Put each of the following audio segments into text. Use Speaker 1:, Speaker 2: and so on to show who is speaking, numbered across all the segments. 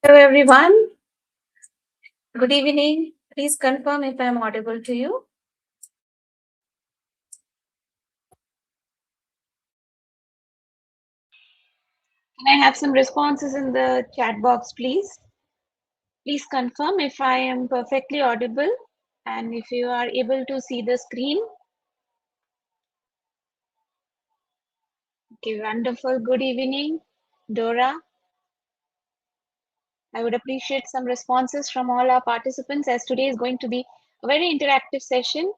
Speaker 1: Hello, everyone. Good evening. Please confirm if I am audible to you.
Speaker 2: Can I have some responses in the chat box, please? Please confirm if I am perfectly audible and if you are able to see the screen. Okay, wonderful. Good evening, Dora. I would appreciate some responses from all our participants as today is going to be a very interactive session.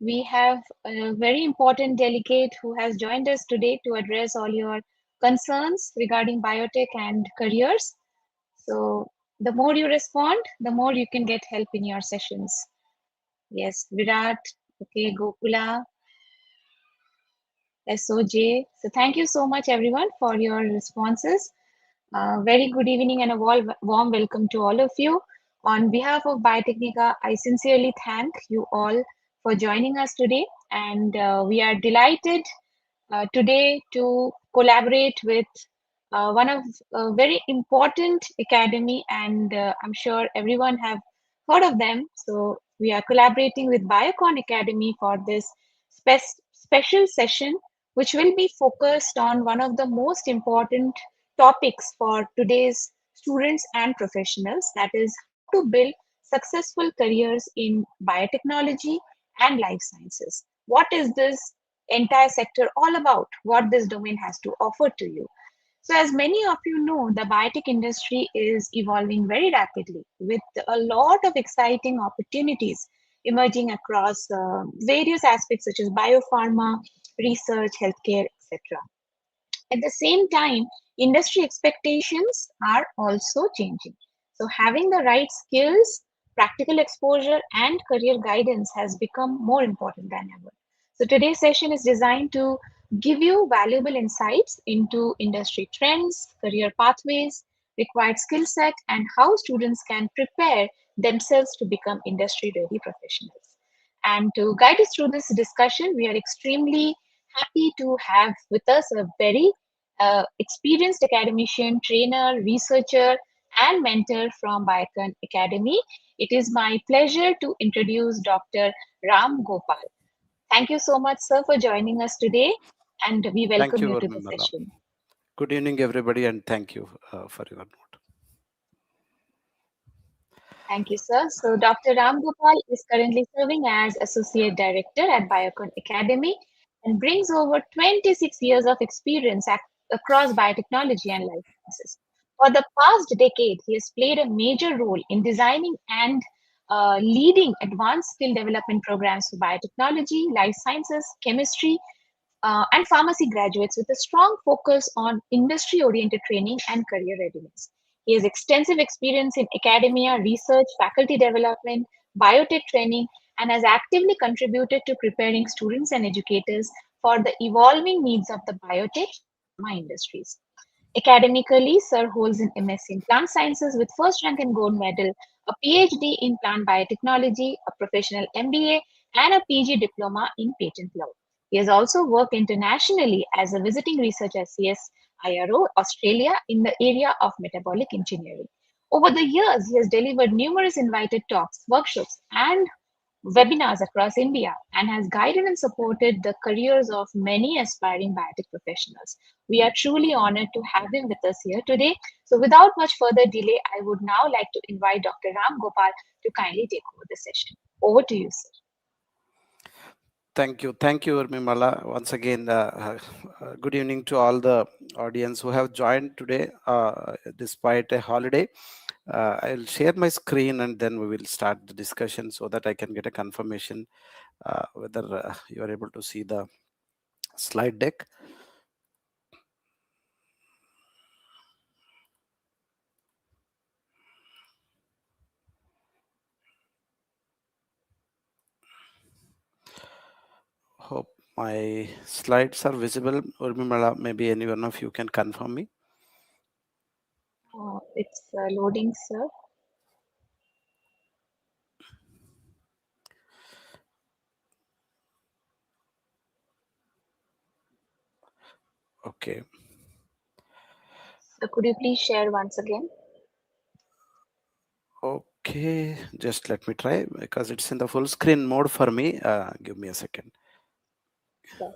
Speaker 2: We have a very important delegate who has joined us today to address all your concerns regarding biotech and careers. So the more you respond, the more you can get help in your sessions. Yes, Virat, okay, Gokula, SOJ. So thank you so much everyone for your responses. Very good evening and a warm welcome to all of you. On behalf of Biotechnika, I sincerely thank you all for joining us today. And we are delighted today to collaborate with one of a very important academy, and I'm sure everyone have heard of them. So we are collaborating with Biocon Academy for this special session, which will be focused on one of the most important topics for today's students and professionals, that is how to build successful careers in biotechnology and life sciences. What is this entire sector all about? What this domain has to offer to you? So, as many of you know, the biotech industry is evolving very rapidly with a lot of exciting opportunities emerging across various aspects such as biopharma, research, healthcare, etc. At the same time, industry expectations are also changing. So, having the right skills, practical exposure, and career guidance has become more important than ever. So, today's session is designed to give you valuable insights into industry trends, career pathways, required skill set, and how students can prepare themselves to become industry ready professionals. And to guide us through this discussion, we are extremely happy to have with us a very experienced academician, trainer, researcher, and mentor from Biocon Academy. It is my pleasure to introduce Dr. Ramgopal. Thank you so much, sir, for joining us today, and we
Speaker 3: Thank
Speaker 2: welcome
Speaker 3: you,
Speaker 2: you to the
Speaker 3: Urmimala.
Speaker 2: session.
Speaker 3: Good evening, everybody, and thank you for your note.
Speaker 2: Thank you, sir. So, Dr. Ramgopal is currently serving as Associate Director at Biocon Academy and brings over 26 years of experience across biotechnology and life sciences. For the past decade, he has played a major role in designing and leading advanced skill development programs for biotechnology, life sciences, chemistry, and pharmacy graduates with a strong focus on industry oriented training and career readiness. He has extensive experience in academia, research, faculty development, biotech training, and has actively contributed to preparing students and educators for the evolving needs of the biotech pharma industries. Academically, Sir holds an MSc in Plant Sciences with first rank and gold medal, a PhD in Plant Biotechnology, a professional MBA, and a PG diploma in patent law. He has also worked internationally as a visiting researcher at CSIRO, Australia, in the area of metabolic engineering. Over the years, he has delivered numerous invited talks, workshops, and webinars across India and has guided and supported the careers of many aspiring biotech professionals. We are truly honored to have him with us here today. So, without much further delay, I would now like to invite Dr. Ram Gopal to kindly take over the session. Over to you, sir.
Speaker 3: Thank you, Urmimala. Once again, good evening to all the audience who have joined today, despite a holiday. I'll share my screen and then we will start the discussion so that I can get a confirmation whether you are able to see the slide deck. Hope my slides are visible. Urmimala, maybe any one of you can confirm me.
Speaker 2: It's loading, sir.
Speaker 3: Okay.
Speaker 2: So, could you please share once again?
Speaker 3: Okay, just let me try because it's in the full screen mode for me. Give me a second.
Speaker 2: Sure.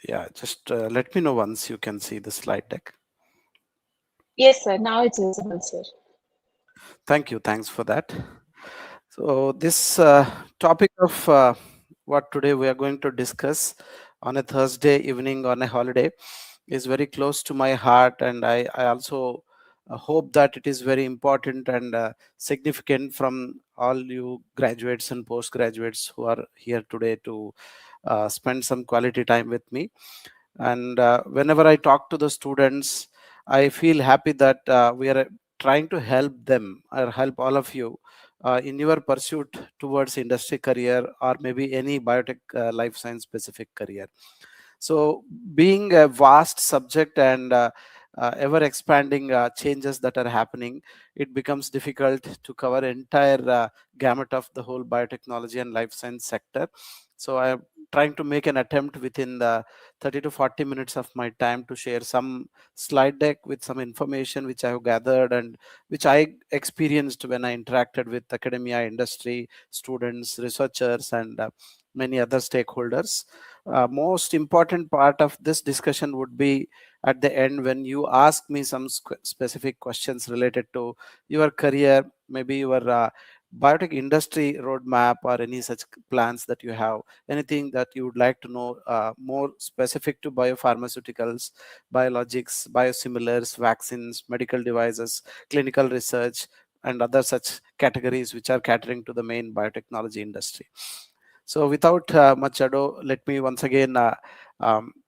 Speaker 3: Yeah, just let me know once you can see the slide deck.
Speaker 2: Yes, sir. Now it's visible, sir.
Speaker 3: Thank you. Thanks for that. So, this topic of what today we are going to discuss on a Thursday evening on a holiday is very close to my heart, and I also hope that it is very important and significant from all you graduates and postgraduates who are here today to spend some quality time with me. And whenever I talk to the students, I feel happy that we are trying to help them or help all of you in your pursuit towards industry career or maybe any biotech life science specific career. So, being a vast subject and ever expanding changes that are happening, it becomes difficult to cover entire gamut of the whole biotechnology and life science sector. So I am trying to make an attempt within the 30 to 40 minutes of my time to share some slide deck with some information which I have gathered and which I experienced when I interacted with academia, industry, students, researchers, and many other stakeholders. Most important part of this discussion would be at the end when you ask me some specific questions related to your career, maybe your biotech industry roadmap or any such plans that you have, anything that you would like to know more specific to biopharmaceuticals, biologics, biosimilars, vaccines, medical devices, clinical research, and other such categories which are catering to the main biotechnology industry. So, without much ado, let me once again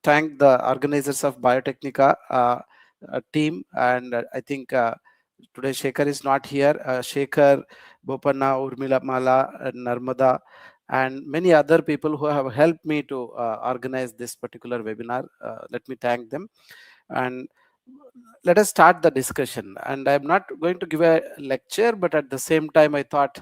Speaker 3: thank the organizers of Biotechnika team. And I think today Shekhar is not here. Shekhar, Bopanna, Urmimala, Narmada, and many other people who have helped me to organize this particular webinar. Let me thank them. And let us start the discussion. And I'm not going to give a lecture, but at the same time, I thought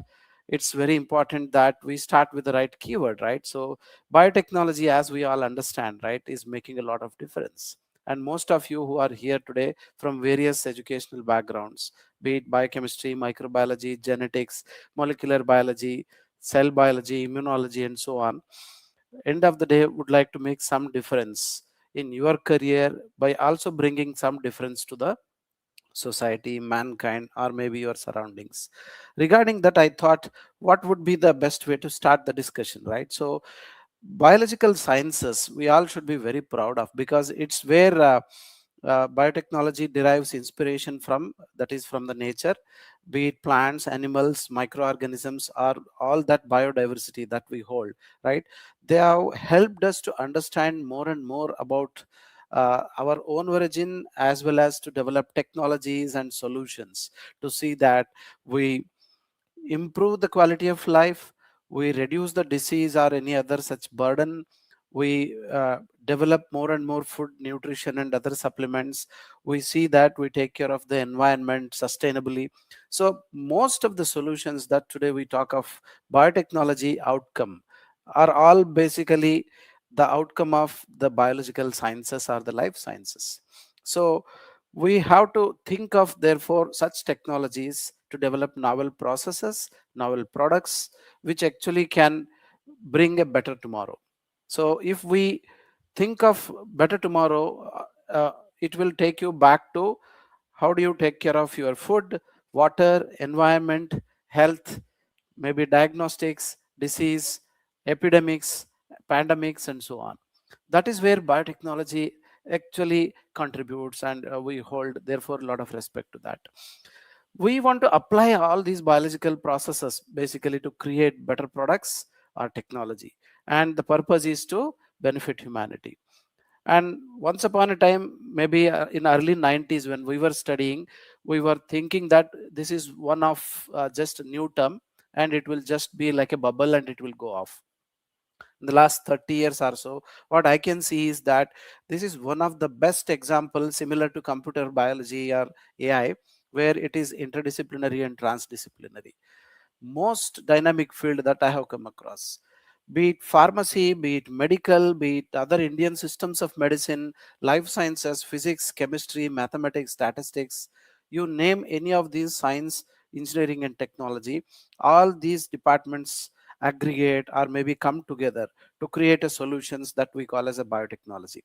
Speaker 3: it's very important that we start with the right keyword, right? So, biotechnology, as we all understand, right, is making a lot of difference. And most of you who are here today from various educational backgrounds, be it biochemistry, microbiology, genetics, molecular biology, cell biology, immunology, and so on, end of the day, would like to make some difference in your career by also bringing some difference to the society, mankind, or maybe your surroundings. Regarding that, I thought what would be the best way to start the discussion, right? So, biological sciences we all should be very proud of because it's where biotechnology derives inspiration from, that is from the nature, be it plants, animals, microorganisms, or all that biodiversity that we hold, right? They have helped us to understand more and more about our own origin as well as to develop technologies and solutions to see that we improve the quality of life, we reduce the disease or any other such burden, we develop more and more food, nutrition, and other supplements. We see that we take care of the environment sustainably. So, most of the solutions that today we talk of biotechnology outcome are all basically the outcome of the biological sciences or the life sciences. So, we have to think of, therefore, such technologies to develop novel processes, novel products, which actually can bring a better tomorrow. So, if we think of better tomorrow, it will take you back to how do you take care of your food, water, environment, health, maybe diagnostics, disease, epidemics, pandemics, and so on. That is where biotechnology actually contributes, and we hold, therefore, a lot of respect to that. We want to apply all these biological processes basically to create better products or technology, and the purpose is to benefit humanity. And once upon a time, maybe in early 90s when we were studying, we were thinking that this is one of just a new term, and it will just be like a bubble and it will go off. In the last 30 years or so, what I can see is that this is one of the best examples, similar to computer biology or AI, where it is interdisciplinary and transdisciplinary. Most dynamic field that I have come across, be it pharmacy, be it medical, be it other Indian systems of medicine, life sciences, physics, chemistry, mathematics, statistics, you name any of these science, engineering, and technology, all these departments aggregate or maybe come together to create a solutions that we call as a biotechnology.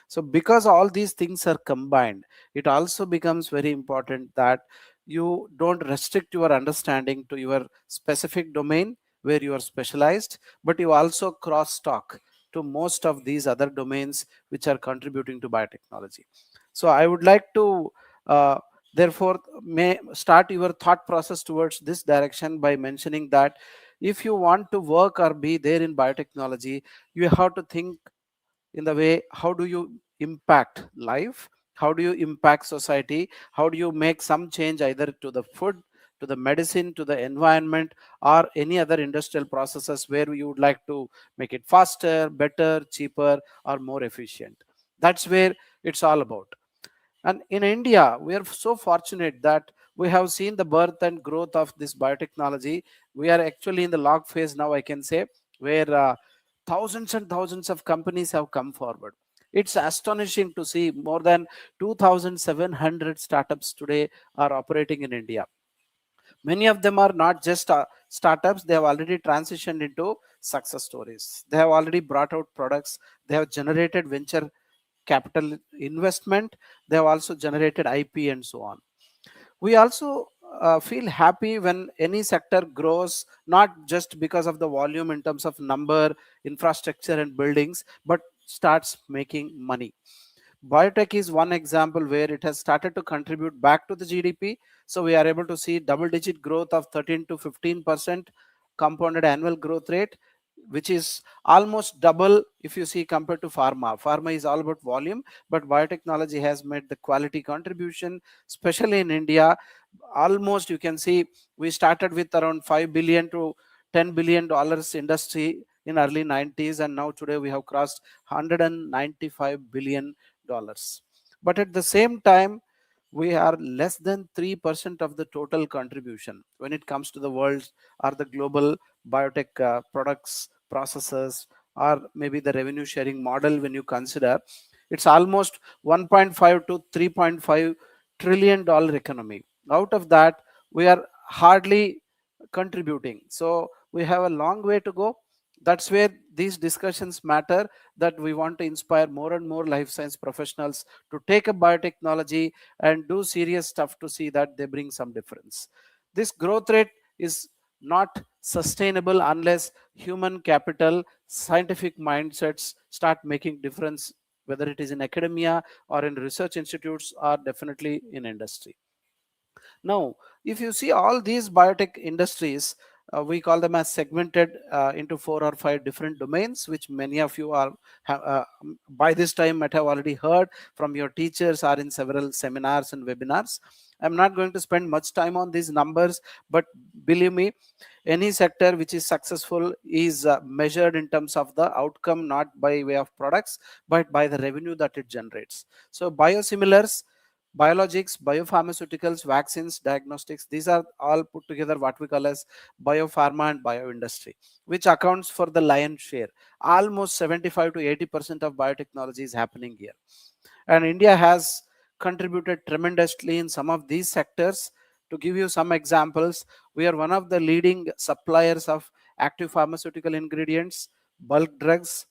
Speaker 3: So because all these things are combined, it also becomes very important that you don't restrict your understanding to your specific domain where you are specialized, but you also cross talk to most of these other domains which are contributing to biotechnology. So I would like to uh, therefore may start your thought process towards this direction by mentioning that if you want to work or be there in biotechnology, you have to think in the way, how do you impact life, how do you impact society, how do you make some change either to the food, to the medicine, to the environment, or any other industrial processes where you would like to make it faster, better, cheaper, or more efficient. That's where it's all about. And in India, we are so fortunate that we have seen the birth and growth of this biotechnology. We are actually in the log phase now, I can say, where thousands and thousands of companies have come forward. It's astonishing to see more than 2,700 startups today are operating in India. Many of them are not just startups, they have already transitioned into success stories. They have already brought out products, they have generated venture capital investment, they have also generated IP and so on. We also feel happy when any sector grows, not just because of the volume in terms of number, infrastructure, and buildings, but starts making money. Biotech is one example where it has started to contribute back to the GDP. So we are able to see double digit growth of 13 to 15% compounded annual growth rate, which is almost double if you see compared to pharma. Pharma is all about volume, but biotechnology has made the quality contribution, especially in India. Almost you can see we started with around 5 billion to $10 billion industry in early 90s, and now today we have crossed $195 billion. But at the same time, we are less than 3% of the total contribution when it comes to the world or the global biotech products, processes, or maybe the revenue sharing model. When you consider, it's almost 1.5 to 3.5 trillion dollar economy. Out of that, we are hardly contributing. So we have a long way to go. That's where these discussions matter, that we want to inspire more and more life science professionals to take up biotechnology and do serious stuff to see that they bring some difference. This growth rate is not sustainable unless human capital, scientific mindsets start making difference, whether it is in academia or in research institutes or definitely in industry. Now, if you see all these biotech industries, we call them as segmented into 4 or 5 different domains, which many of you are by this time might have already heard from your teachers or in several seminars and webinars. I'm not going to spend much time on these numbers, but believe me, any sector which is successful is measured in terms of the outcome, not by way of products, but by the revenue that it generates. So biosimilars, biologics, biopharmaceuticals, vaccines, diagnostics, these are all put together what we call as biopharma and bioindustry, which accounts for the lion's share. Almost 75 to 80% of biotechnology is happening here. And India has contributed tremendously in some of these sectors. To give you some examples, we are one of the leading suppliers of active pharmaceutical ingredients, bulk drugs,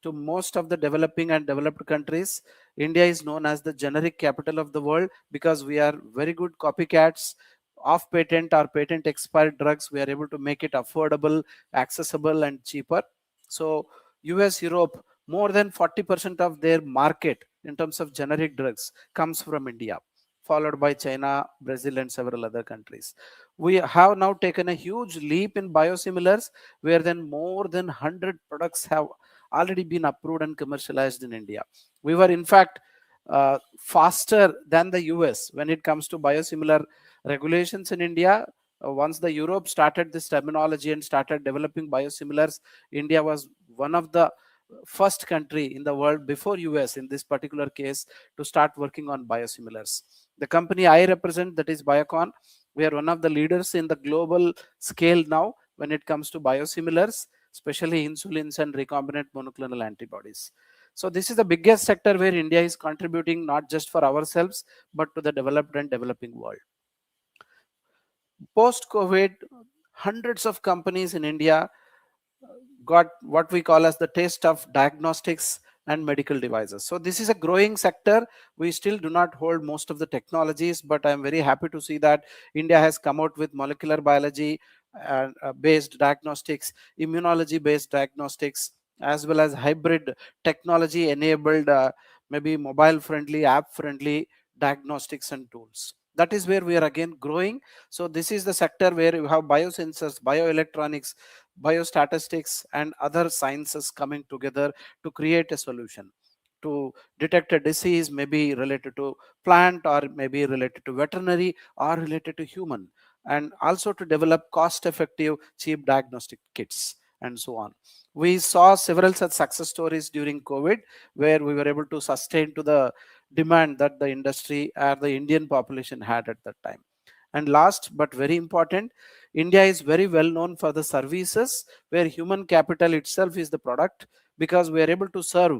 Speaker 3: to most of the developing and developed countries. India is known as the generic capital of the world because we are very good copycats. Off patent or patent expired drugs, we are able to make it affordable, accessible, and cheaper. So US, Europe, more than 40% of their market in terms of generic drugs comes from India, followed by China, Brazil, and several other countries. We have now taken a huge leap in biosimilars, where then more than 100 products have already been approved and commercialized in India. We were, in fact, faster than the US when it comes to biosimilar regulations in India. Once the Europe started this terminology and started developing biosimilars, India was one of the first country in the world before US in this particular case to start working on biosimilars. The company I represent, that is Biocon, we are one of the leaders in the global scale now when it comes to biosimilars, especially insulins and recombinant monoclonal antibodies. So this is the biggest sector where India is contributing not just for ourselves but to the developed and developing world. Post COVID, hundreds of companies in India got what we call as the taste of diagnostics and medical devices. So this is a growing sector. We still do not hold most of the technologies, but I'm very happy to see that India has come out with molecular biology based diagnostics, immunology based diagnostics, as well as hybrid technology enabled, maybe mobile friendly, app friendly diagnostics and tools. That is where we are again growing. So this is the sector where you have biosensors, bioelectronics, biostatistics and other sciences coming together to create a solution to detect a disease, maybe related to plant or maybe related to veterinary or related to human, and also to develop cost effective cheap diagnostic kits and so on. We saw several such success stories during COVID where we were able to sustain to the demand that the industry or the Indian population had at that time. And last but very important, India is very well known for the services where human capital itself is the product, because we are able to serve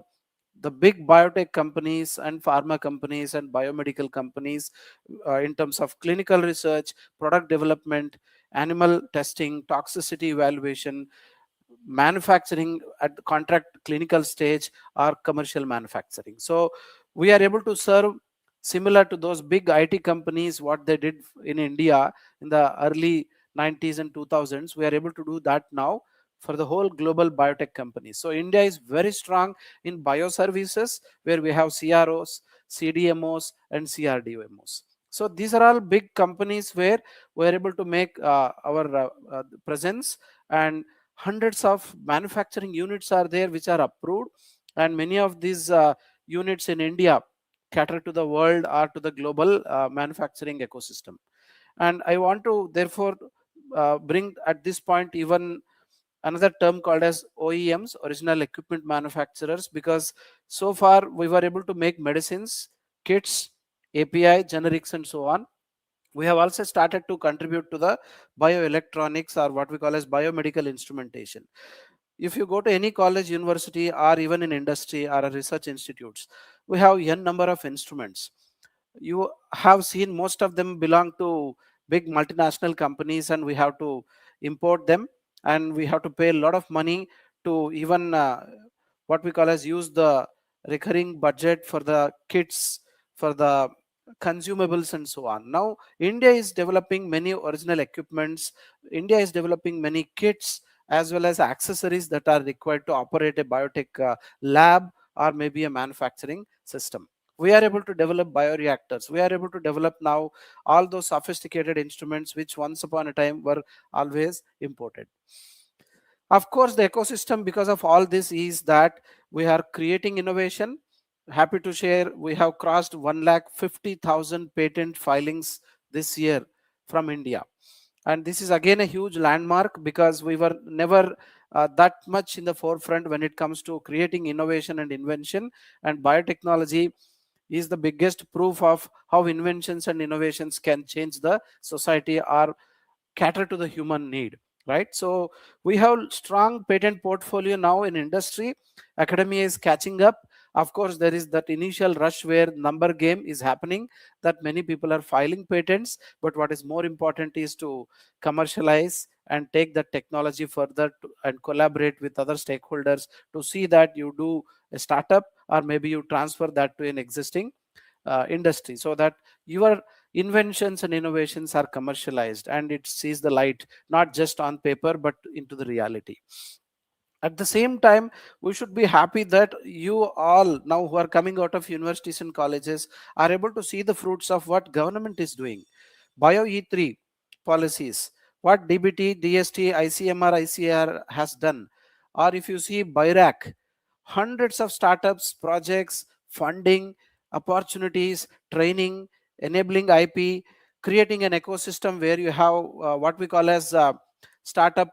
Speaker 3: the big biotech companies and pharma companies and biomedical companies in terms of clinical research, product development, animal testing, toxicity evaluation, manufacturing at the contract clinical stage, or commercial manufacturing. So we are able to serve similar to those big IT companies what they did in India in the early 90s and 2000s. We are able to do that now for the whole global biotech companies. So India is very strong in bioservices where we have CROs, CDMOs and CRDMOs. So these are all big companies where we are able to make our presence, and hundreds of manufacturing units are there which are approved, and many of these units in India cater to the world or to the global manufacturing ecosystem. And I want to therefore bring at this point even another term called as OEMs, original equipment manufacturers, because so far we were able to make medicines, kits, API, generics and so on. We have also started to contribute to the bioelectronics, or what we call as biomedical instrumentation. If you go to any college, university or even in industry or a research institutes, we have n number of instruments. You have seen most of them belong to big multinational companies, and we have to import them, and we have to pay a lot of money to even what we call as use the recurring budget for the kits, for the consumables and so on. Now India is developing many original equipments, India is developing many kits as well as accessories that are required to operate a biotech lab or maybe a manufacturing system. We are able to develop bioreactors, we are able to develop now all those sophisticated instruments which once upon a time were always imported. Of course, the ecosystem because of all this is that we are creating innovation. Happy to share we have crossed 1,50,000 patent filings this year from India, and this is again a huge landmark because we were never that much in the forefront when it comes to creating innovation and invention, and biotechnology is the biggest proof of how inventions and innovations can change the society or cater to the human need, right? So we have strong patent portfolio now in industry. Academia is catching up. Of course, there is that initial rush where number game is happening, that many people are filing patents, but what is more important is to commercialize and take the technology further and collaborate with other stakeholders to see that you do a startup or maybe you transfer that to an existing industry, so that your inventions and innovations are commercialized and it sees the light not just on paper but into the reality. At the same time, we should be happy that you all now who are coming out of universities and colleges are able to see the fruits of what government is doing. Bio E3 policies, what DBT, DST, ICMR, ICR has done, or if you see BIRAC, hundreds of startups, projects, funding, opportunities, training, enabling IP, creating an ecosystem where you have what we call as startup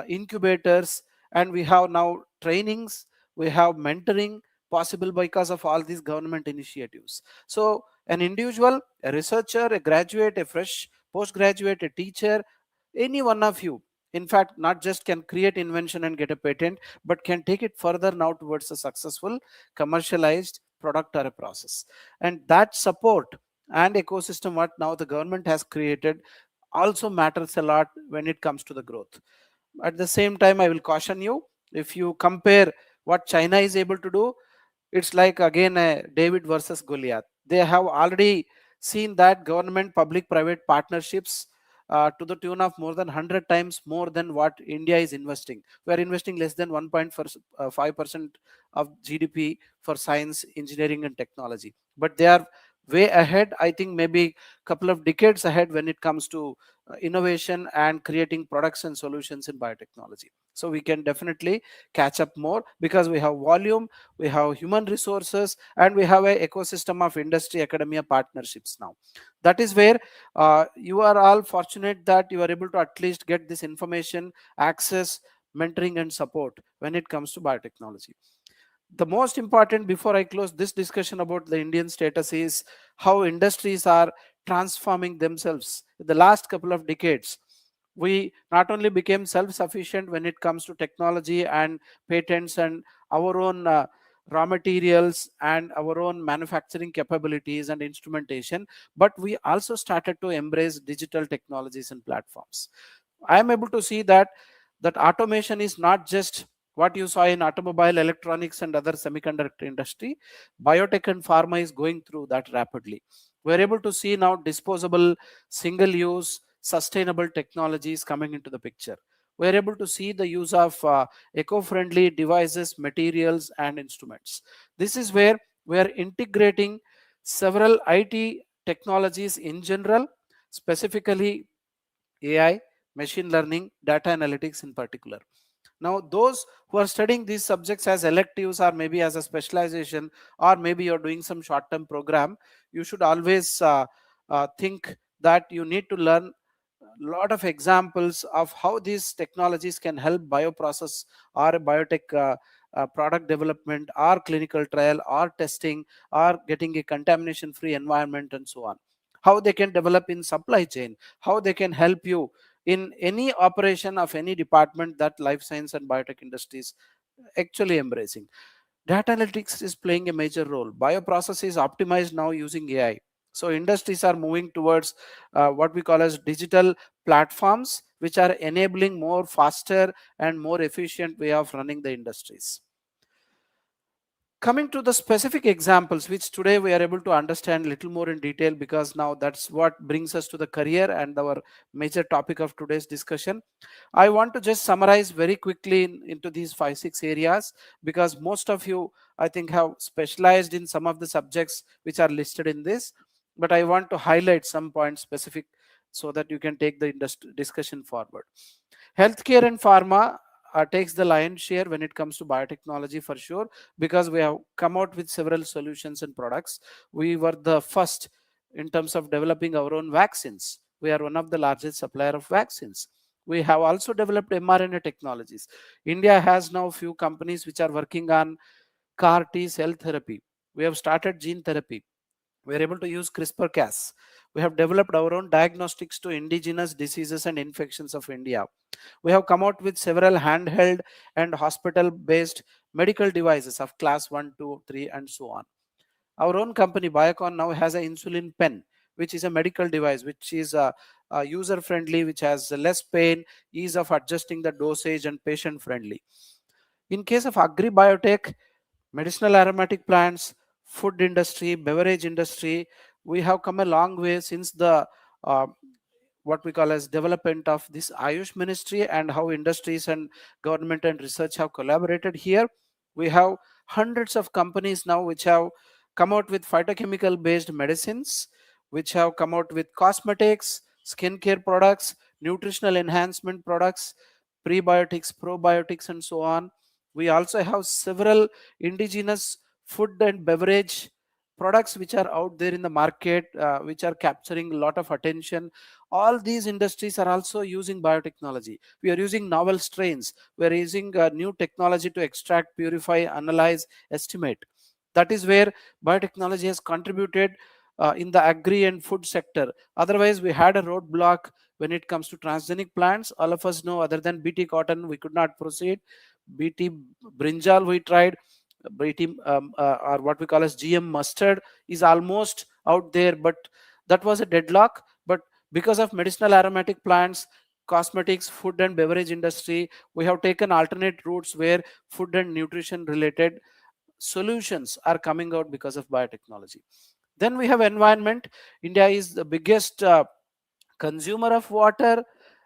Speaker 3: incubators, and we have now trainings, we have mentoring possible because of all these government initiatives. So an individual, a researcher, a graduate, a fresh postgraduate, a teacher, any one of you, in fact, not just can create invention and get a patent, but can take it further now towards a successful commercialized product or a process. And that support and ecosystem what now the government has created also matters a lot when it comes to the growth. At the same time, I will caution you, if you compare what China is able to do, it's like again a David versus Goliath. They have already seen that government public private partnerships to the tune of more than 100 times more than what India is investing. We are investing less than 1.5% of GDP for science, engineering, and technology. But they are way ahead, I think maybe a couple of decades ahead when it comes to innovation and creating products and solutions in biotechnology. So we can definitely catch up more because we have volume, we have human resources, and we have a ecosystem of industry academia partnerships now. That is where you are all fortunate that you are able to at least get this information, access, mentoring, and support when it comes to biotechnology. The most important before I close this discussion about the Indian status is how industries are transforming themselves. In the last couple of decades, we not only became self-sufficient when it comes to technology and patents and our own raw materials and our own manufacturing capabilities and instrumentation, but we also started to embrace digital technologies and platforms. I am able to see that automation is not just what you saw in automobile, electronics, and other semiconductor industry. Biotech and pharma is going through that rapidly. We're able to see now disposable, single use, sustainable technologies coming into the picture. We're able to see the use of eco-friendly devices, materials, and instruments. This is where we're integrating several IT technologies in general, specifically AI, machine learning, data analytics in particular. Now, those who are studying these subjects as electives or maybe as a specialization, or maybe you're doing some short term program, you should always think that you need to learn a lot of examples of how these technologies can help bioprocess or biotech product development or clinical trial or testing or getting a contamination free environment and so on. How they can develop in supply chain, how they can help you in any operation of any department that life science and biotech industries actually embracing. Data analytics is playing a major role. Bioprocess is optimized now using AI. So industries are moving towards what we call as digital platforms, which are enabling more faster and more efficient way of running the industries. Coming to the specific examples, which today we are able to understand a little more in detail, because now that's what brings us to the career and our major topic of today's discussion. I want to just summarize very quickly into these 5 6 areas, because most of you, I think, have specialized in some of the subjects which are listed in this, but I want to highlight some points specific so that you can take the discussion forward. Healthcare and pharma takes the lion's share when it comes to biotechnology for sure, because we have come out with several solutions and products. We were the first in terms of developing our own vaccines. We are one of the largest supplier of vaccines. We have also developed mRNA technologies. India has now few companies which are working on CAR T cell therapy. We have started gene therapy. We are able to use CRISPR-Cas. We have developed our own diagnostics to indigenous diseases and infections of India. We have come out with several handheld and hospital based medical devices of class 1, 2, 3, and so on. Our own company Biocon now has an insulin pen, which is a medical device which is user friendly, which has less pain, ease of adjusting the dosage, and patient friendly. In case of agri biotech, medicinal aromatic plants, food industry, beverage industry, we have come a long way since the uh, what we call as development of this Ayush ministry, and how industries and government and research have collaborated here. We have hundreds of companies now which have come out with phytochemical based medicines, which have come out with cosmetics, skincare products, nutritional enhancement products, prebiotics, probiotics, and so on. We also have several indigenous food and beverage products which are out there in the market, which are capturing a lot of attention. All these industries are also using biotechnology. We are using novel strains. We are using new technology to extract, purify, analyze, estimate. That is where biotechnology has contributed in the agri and food sector. Otherwise, we had a roadblock when it comes to transgenic plants. All of us know, other than BT cotton, we could not proceed. BT brinjal we tried. BT or what we call as GM mustard is almost out there, but that was a deadlock. But because of medicinal aromatic plants, cosmetics, food and beverage industry, we have taken alternate routes where food and nutrition related solutions are coming out because of biotechnology. Then we have environment. India is the biggest consumer of water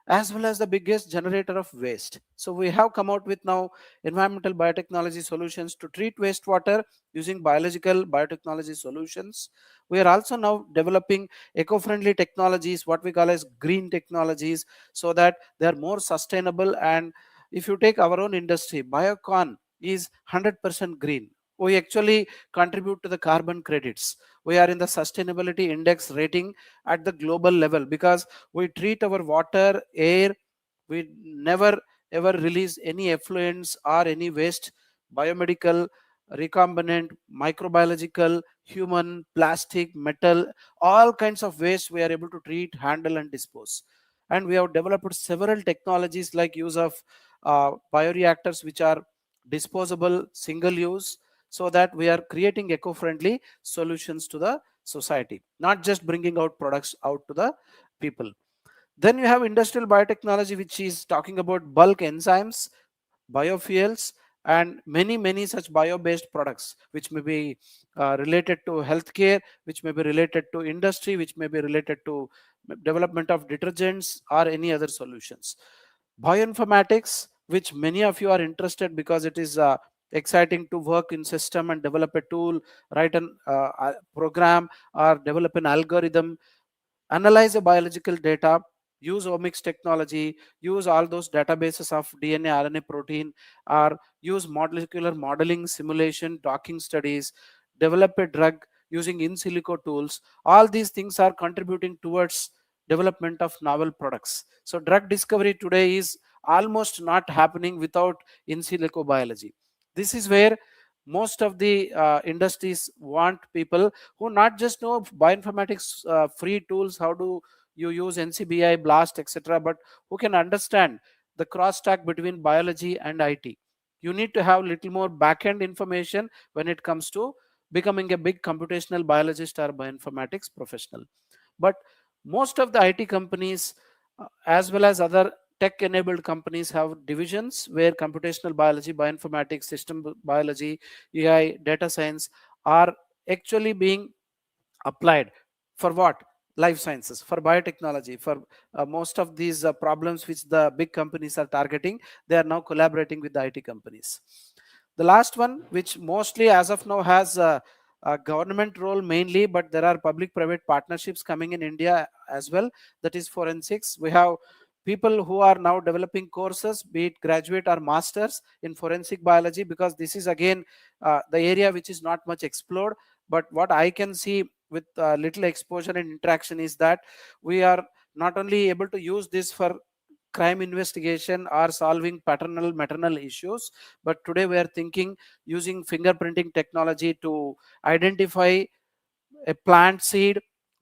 Speaker 3: as well as the biggest generator of waste. So we have come out with now environmental biotechnology solutions to treat wastewater using biological biotechnology solutions. We are also now developing eco-friendly technologies, what we call as green technologies, so that they are more sustainable. And if you take our own industry, Biocon is 100% green. We actually contribute to the carbon credits. We are in the sustainability index rating at the global level because we treat our water, air. We never ever release any effluents or any waste, biomedical, recombinant, microbiological, human, plastic, metal, all kinds of waste we are able to treat, handle and dispose. And we have developed several technologies like use of bioreactors which are disposable, single use, so that we are creating eco-friendly solutions to the society, not just bringing out products out to the people. Then you have industrial biotechnology, which is talking about bulk enzymes, biofuels, and many such bio-based products, which may be related to healthcare, which may be related to industry, which may be related to development of detergents or any other solutions. Bioinformatics, which many of you are interested because it is exciting to work in system and develop a tool, write an program or develop an algorithm, analyze the biological data, use omics technology, use all those databases of DNA, RNA, protein, or use molecular modeling, simulation, docking studies, develop a drug using in silico tools. All these things are contributing towards development of novel products. So drug discovery today is almost not happening without in silico biology. This is where most of the industries want people who not just know bioinformatics free tools, how do you use NCBI, BLAST, etc., but who can understand the crosstalk between biology and IT. You need to have little more back-end information when it comes to becoming a big computational biologist or bioinformatics professional. But most of the IT companies, as well as other tech-enabled companies, have divisions where computational biology, bioinformatics, system biology, AI, data science are actually being applied for what? Life sciences, for biotechnology, for most of these problems which the big companies are targeting, they are now collaborating with the IT companies. The last one, which mostly as of now has a government role mainly, but there are public private partnerships coming in India as well, that is forensics. We have people who are now developing courses, be it graduate or masters in forensic biology, because this is again the area which is not much explored. But what I can see with little exposure and interaction is that we are not only able to use this for crime investigation or solving paternal maternal issues, but today we are thinking using fingerprinting technology to identify a plant seed,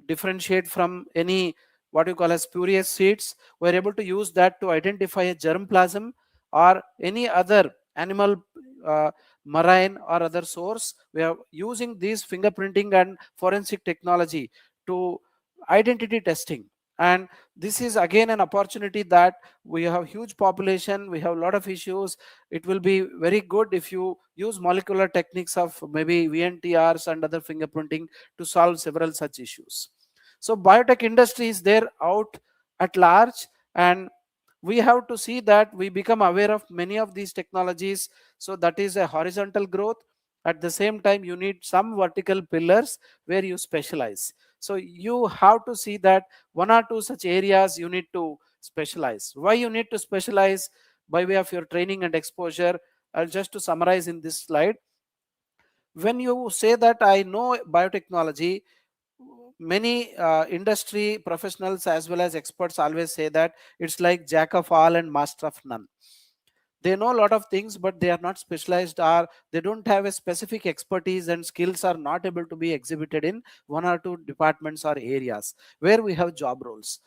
Speaker 3: differentiate from any what you call as spurious seeds. We're able to use that to identify a germplasm or any other animal, uh, marine or other source. We are using these fingerprinting and forensic technology to identity testing. And this is again an opportunity that we have huge population, we have a lot of issues. It will be very good if you use molecular techniques of maybe VNTRs and other fingerprinting to solve several such issues. So biotech industry is there out at large, and we have to see that we become aware of many of these technologies. So that is a horizontal growth. At the same time, you need some vertical pillars where you specialize. So you have to see that one or two such areas you need to specialize. Why you need to specialize? By way of your training and exposure, I'll just to summarize in this slide. When you say that I know biotechnology, many industry professionals as well as experts always say that it's like jack of all and master of none. They know a lot of things, but they are not specialized, or they don't have a specific expertise, and skills are not able to be exhibited in one or two departments or areas where we have job roles.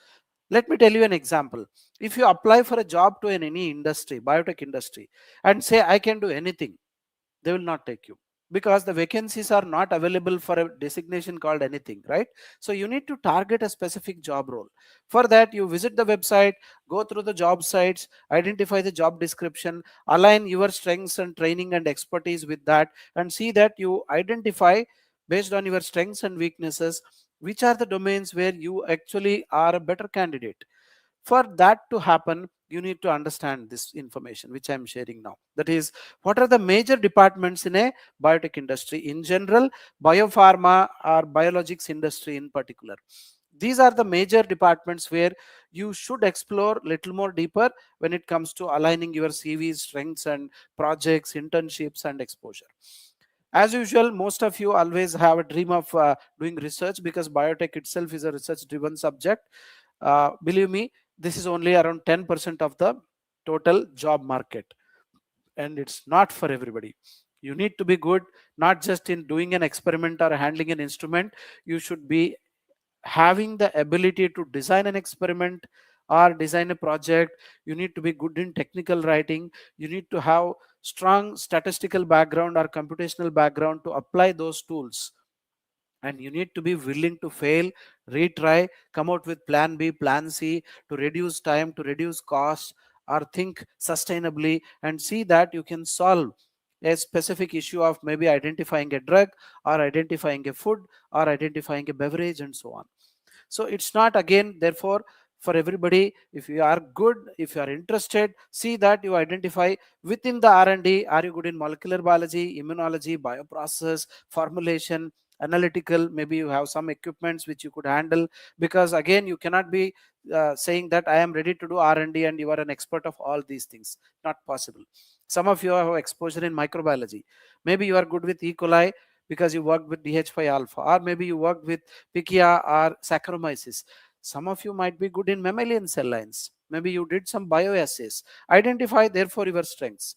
Speaker 3: Let me tell you an example. If you apply for a job to any industry, biotech industry, and say I can do anything, they will not take you, because the vacancies are not available for a designation called anything, right? So you need to target a specific job role. For that, you visit the website, go through the job sites, identify the job description, align your strengths and training and expertise with that, and see that you identify based on your strengths and weaknesses which are the domains where you actually are a better candidate. For that to happen, you need to understand this information which I'm sharing now. That is, what are the major departments in a biotech industry in general, biopharma or biologics industry in particular. These are the major departments where you should explore little more deeper when it comes to aligning your CV strengths and projects, internships and exposure. As usual, most of you always have a dream of doing research, because biotech itself is a research driven subject. Believe me, this is only around 10% of the total job market, and it's not for everybody. You need to be good not just in doing an experiment or handling an instrument. You should be having the ability to design an experiment or design a project. You need to be good in technical writing. You need to have strong statistical background or computational background to apply those tools, and you need to be willing to fail, retry, come out with plan B, plan C, to reduce time, to reduce cost, or think sustainably and see that you can solve a specific issue of maybe identifying a drug or identifying a food or identifying a beverage and so on. So it's not again therefore for everybody. If you are good, if you are interested, see that you identify within the R&D, are you good in molecular biology, immunology, bioprocess, formulation, analytical, maybe you have some equipments which you could handle. Because again, you cannot be saying that I am ready to do R&D and you are an expert of all these things. Not possible. Some of you have exposure in microbiology. Maybe you are good with E. coli because you worked with DH5 alpha, or maybe you worked with Pichia or Saccharomyces. Some of you might be good in mammalian cell lines. Maybe you did some bioassays. Identify therefore your strengths.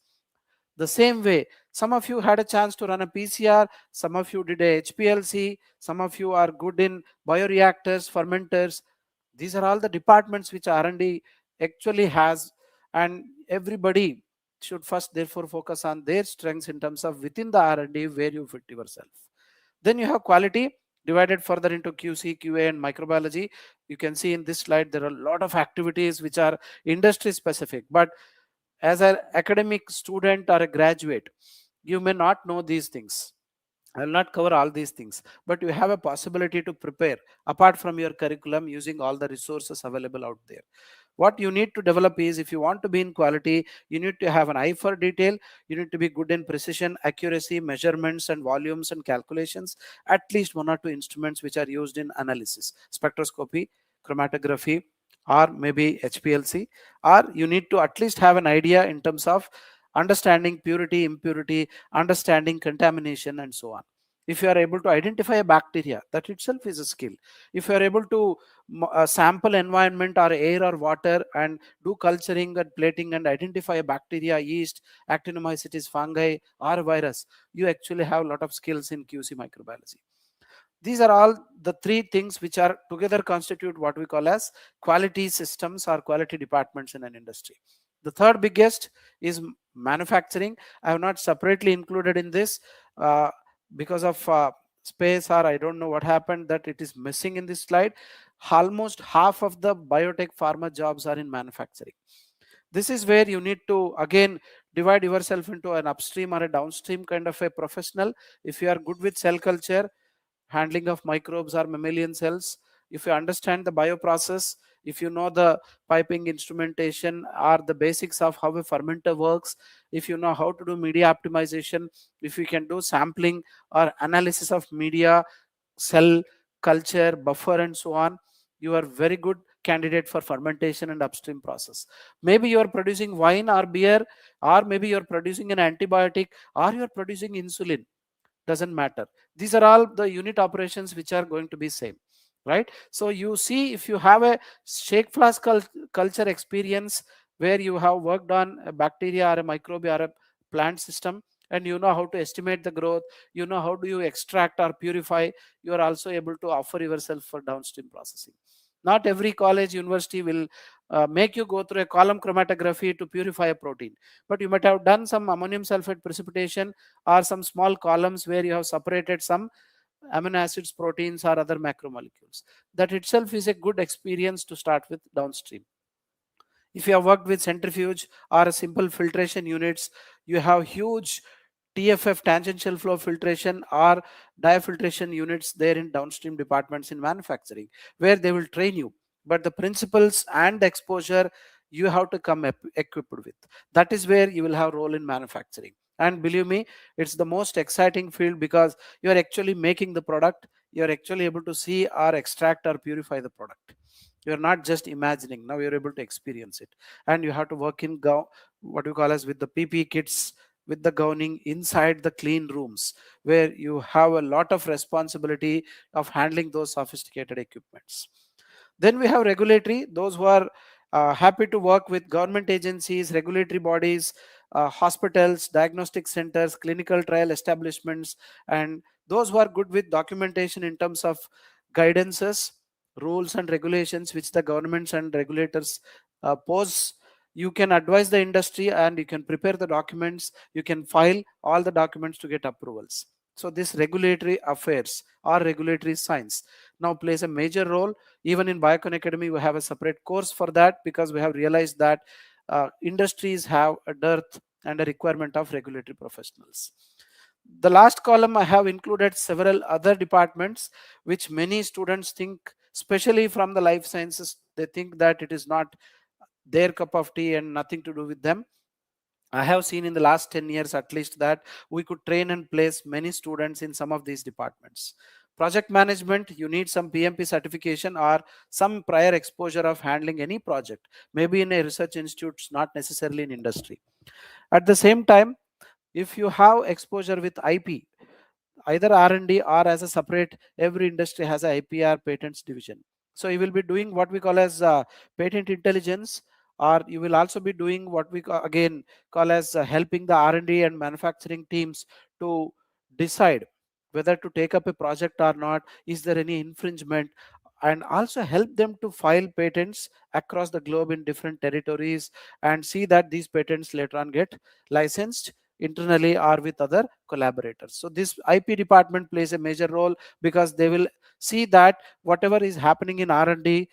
Speaker 3: The same way, some of you had a chance to run a PCR, some of you did a HPLC, some of you are good in bioreactors, fermenters. These are all the departments which R&D actually has, and everybody should first therefore focus on their strengths in terms of within the R&D where you fit yourself. Then you have quality divided further into QC, QA, and microbiology. You can see in this slide there are a lot of activities which are industry specific. But as an academic student or a graduate, you may not know these things. I will not cover all these things, but you have a possibility to prepare apart from your curriculum using all the resources available out there. What you need to develop is, if you want to be in quality, you need to have an eye for detail. You need to be good in precision, accuracy, measurements and volumes and calculations. At least one or two instruments which are used in analysis, spectroscopy, chromatography, or maybe HPLC. Or you need to at least have an idea in terms of understanding purity, impurity, understanding contamination and so on. If you are able to identify a bacteria, that itself is a skill. If you are able to sample environment or air or water and do culturing and plating and identify a bacteria, yeast, actinomycetes, fungi or virus, you actually have a lot of skills in QC microbiology. These are all the three things which are together constitute what we call as quality systems or quality departments in an industry. The third biggest is manufacturing. I have not separately included in this uh, because of space, or I don't know what happened that it is missing in this slide. Almost half of the biotech pharma jobs are in manufacturing. This is where you need to again divide yourself into an upstream or a downstream kind of a professional. If you are good with cell culture, handling of microbes or mammalian cells, if you understand the bioprocess, if you know the piping instrumentation or the basics of how a fermenter works, if you know how to do media optimization, if you can do sampling or analysis of media, cell culture, buffer and so on, you are very good candidate for fermentation and upstream process. Maybe you are producing wine or beer, or maybe you are producing an antibiotic, or you are producing insulin. doesn't matter. These are all the unit operations which are going to be same, right? So you see, if you have a shake flask culture experience where you have worked on a bacteria or a microbe or a plant system, and you know how to estimate the growth, you know how do you extract or purify, you are also able to offer yourself for downstream processing. Not every college university will make you go through a column chromatography to purify a protein, but you might have done some ammonium sulfate precipitation or some small columns where you have separated some amino acids, proteins, or other macromolecules. That itself is a good experience to start with downstream. If you have worked with centrifuge or a simple filtration units, you have huge TFF, tangential flow filtration, or diafiltration units there in downstream departments in manufacturing, where they will train you. But the principles and the exposure you have to come equipped with. That is where you will have role in manufacturing. And believe me, it's the most exciting field because you are actually making the product. You are actually able to see or extract or purify the product. You are not just imagining. Now you're able to experience it, and you have to work in what we call as with the PPE kits, with the gowning inside the clean rooms, where you have a lot of responsibility of handling those sophisticated equipments. Then we have regulatory, those who are happy to work with government agencies, regulatory bodies, hospitals, diagnostic centers, clinical trial establishments, and those who are good with documentation in terms of guidances, rules and regulations which the governments and regulators pose. You can advise the industry and you can prepare the documents, you can file all the documents to get approvals. So this regulatory affairs or regulatory science now plays a major role. Even in Biocon Academy, we have a separate course for that because we have realized that industries have a dearth and a requirement of regulatory professionals. The last column I have included several other departments which many students think, especially from the life sciences, they think that it is not their cup of tea and nothing to do with them. I have seen in the last 10 years at least that we could train and place many students in some of these departments. Project management, you need some PMP certification or some prior exposure of handling any project, maybe in a research institute, not necessarily in industry. At the same time, if you have exposure with IP, either R&D or as a separate, every industry has a IPR patents division. So you will be doing what we call as patent intelligence, or you will also be doing what we again call as helping the R&D and manufacturing teams to decide whether to take up a project or not, is there any infringement, and also help them to file patents across the globe in different territories and see that these patents later on get licensed internally or with other collaborators. So this IP department plays a major role because they will see that whatever is happening in R&D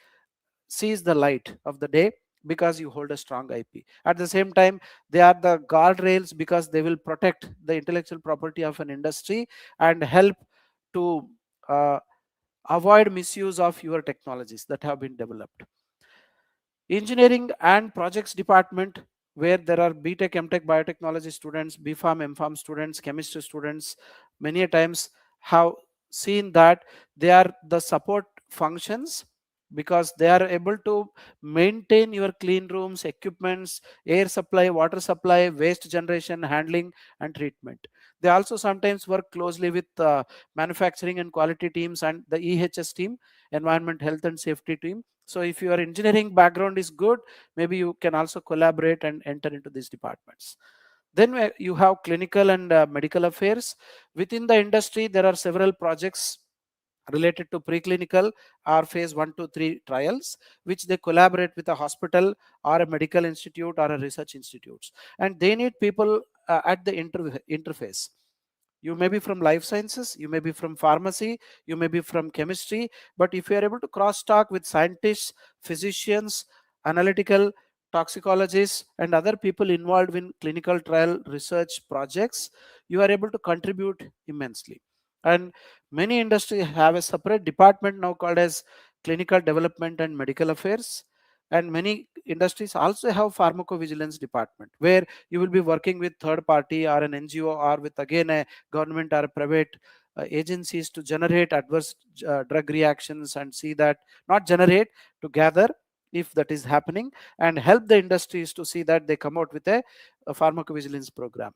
Speaker 3: sees the light of the day because you hold a strong IP. At the same time, they are the guardrails because they will protect the intellectual property of an industry and help to uh, avoid misuse of your technologies that have been developed. Engineering and projects department, where there are BTech, MTech, biotechnology students, BPharm, MPharm students, chemistry students, many a times have seen that they are the support functions because they are able to maintain your clean rooms, equipments, air supply, water supply, waste generation, handling and treatment. They also sometimes work closely with manufacturing and quality teams and the EHS team, environment, health and safety team. So if your engineering background is good, maybe you can also collaborate and enter into these departments. Then you have clinical and medical affairs. Within the industry, there are several projects related to preclinical or phase 1 to 3 trials, which they collaborate with a hospital or a medical institute or a research institutes. And they need people at the interface. You may be from life sciences, you may be from pharmacy, you may be from chemistry, but if you are able to cross talk with scientists, physicians, analytical toxicologists and other people involved in clinical trial research projects, you are able to contribute immensely. And many industries have a separate department now called as clinical development and medical affairs, and many industries also have pharmacovigilance department where you will be working with third party or an NGO or with again a government or private agencies to generate adverse drug reactions and see that, not generate, to gather if that is happening and help the industries to see that they come out with a pharmacovigilance program.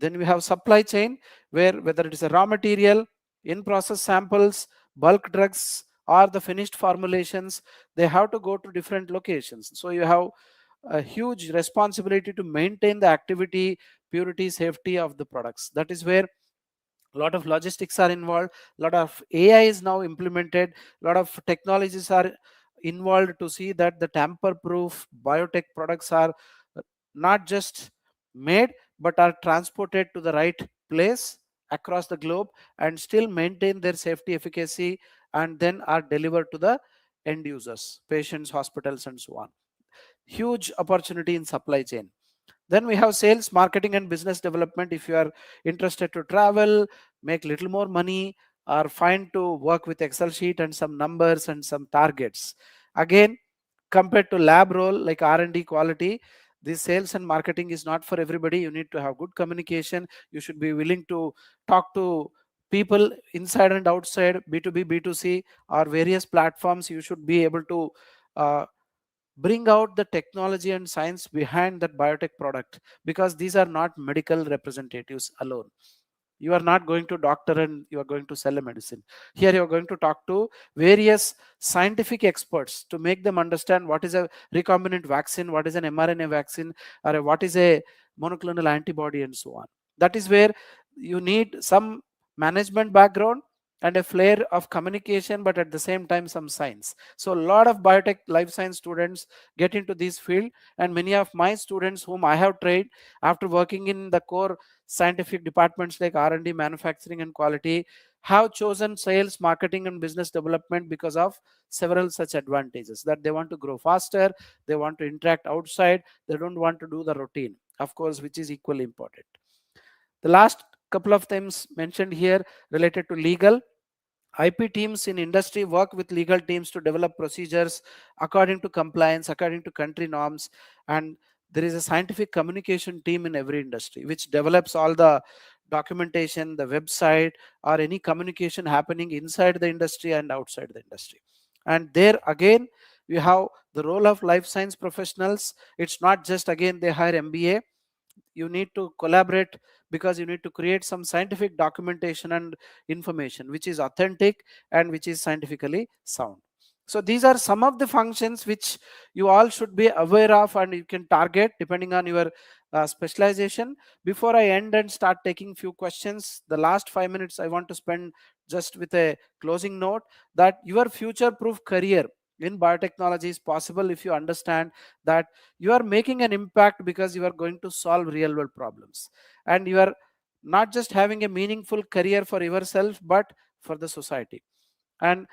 Speaker 3: Then we have supply chain, where whether it is a raw material, in process samples, bulk drugs, or the finished formulations, they have to go to different locations. So you have a huge responsibility to maintain the activity, purity, safety of the products. That is where a lot of logistics are involved, a lot of AI is now implemented, a lot of technologies are involved to see that the tamper proof biotech products are not just made but are transported to the right place across the globe and still maintain their safety, efficacy, and then are delivered to the end users, patients, hospitals, and so on. Huge opportunity in supply chain. Then we have sales, marketing, and business development. If you are interested to travel, make little more money, or find to work with Excel sheet and some numbers and some targets. Again, compared to lab role like R&D quality, this sales and marketing is not for everybody. You need to have good communication. You should be willing to talk to people inside and outside, B2B, B2C, or various platforms. You should be able to uh, bring out the technology and science behind that biotech product, because these are not medical representatives alone. You are not going to doctor and you are going to sell a medicine. Here you are going to talk to various scientific experts to make them understand what is a recombinant vaccine, what is an mRNA vaccine, or what is a monoclonal antibody, and so on. That is where you need some management background and a flair of communication, but at the same time some science. So a lot of biotech life science students get into this field, and many of my students whom I have trained after working in the core scientific departments like R&D, manufacturing, and quality, have chosen sales, marketing, and business development because of several such advantages, that they want to grow faster, they want to interact outside, they don't want to do the routine, of course, which is equally important. The last couple of things mentioned here related to legal. IP teams in industry work with legal teams to develop procedures according to compliance, according to country norms, and there is a scientific communication team in every industry which develops all the documentation, the website, or any communication happening inside the industry and outside the industry. And there again, you have the role of life science professionals. It's not just again they hire MBA. You need to collaborate, because you need to create some scientific documentation and information which is authentic and which is scientifically sound. So these are some of the functions which you all should be aware of and you can target depending on your specialization. Before I end and start taking few questions, the last 5 minutes I want to spend just with a closing note, that your future proof career in biotechnology is possible if you understand that you are making an impact because you are going to solve real world problems, and you are not just having a meaningful career for yourself but for the society. And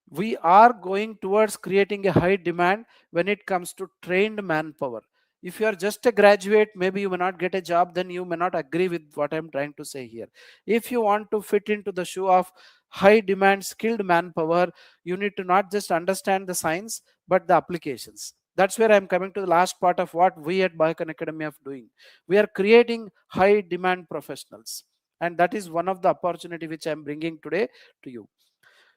Speaker 3: we are going towards creating a high demand when it comes to trained manpower. If you are just a graduate, maybe you may not get a job, then you may not agree with what I'm trying to say here. If you want to fit into the shoe of high demand skilled manpower, you need to not just understand the science but the applications. That's where I'm coming to the last part of what we at Biocon Academy are doing. We are creating high demand professionals, and that is one of the opportunity which I'm bringing today to you.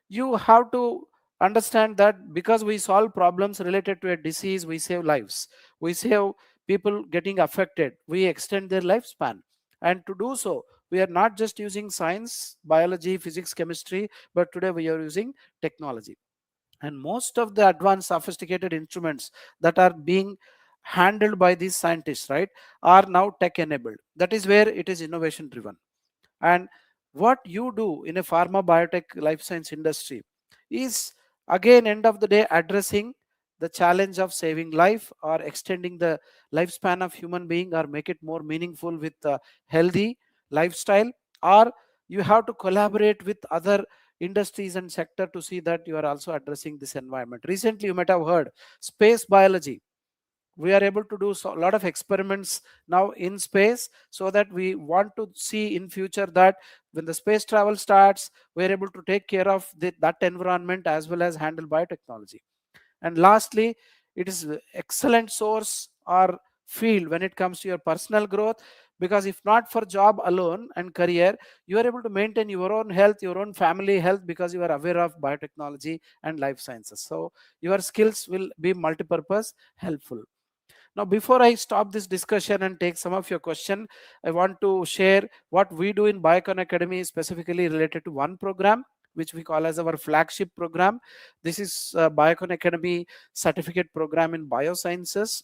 Speaker 3: You have to understand that because we solve problems related to a disease, we save lives, we save people getting affected, we extend their lifespan. And to do so, we are not just using science, biology, physics, chemistry, but today we are using technology. And most of the advanced sophisticated instruments that are being handled by these scientists, right, are now tech enabled. That is where it is innovation driven. And what you do in a pharma, biotech, life science industry is again end of the day addressing the challenge of saving life or extending the lifespan of human being or make it more meaningful with a healthy lifestyle. Or you have to collaborate with other industries and sector to see that you are also addressing this environment. Recently you might have heard space biology. We are able to do a lot of experiments now in space, so that we want to see in future that when the space travel starts, we are able to take care of that environment as well as handle biotechnology. And lastly, it is excellent source or field when it comes to your personal growth, because if not for job alone and career, you are able to maintain your own health, your own family health, because you are aware of biotechnology and life sciences. So your skills will be multi-purpose helpful. Now, before I stop this discussion and take some of your question, I want to share what we do in Biocon Academy, specifically related to one program which we call as our flagship program. This is Biocon Academy certificate program in biosciences.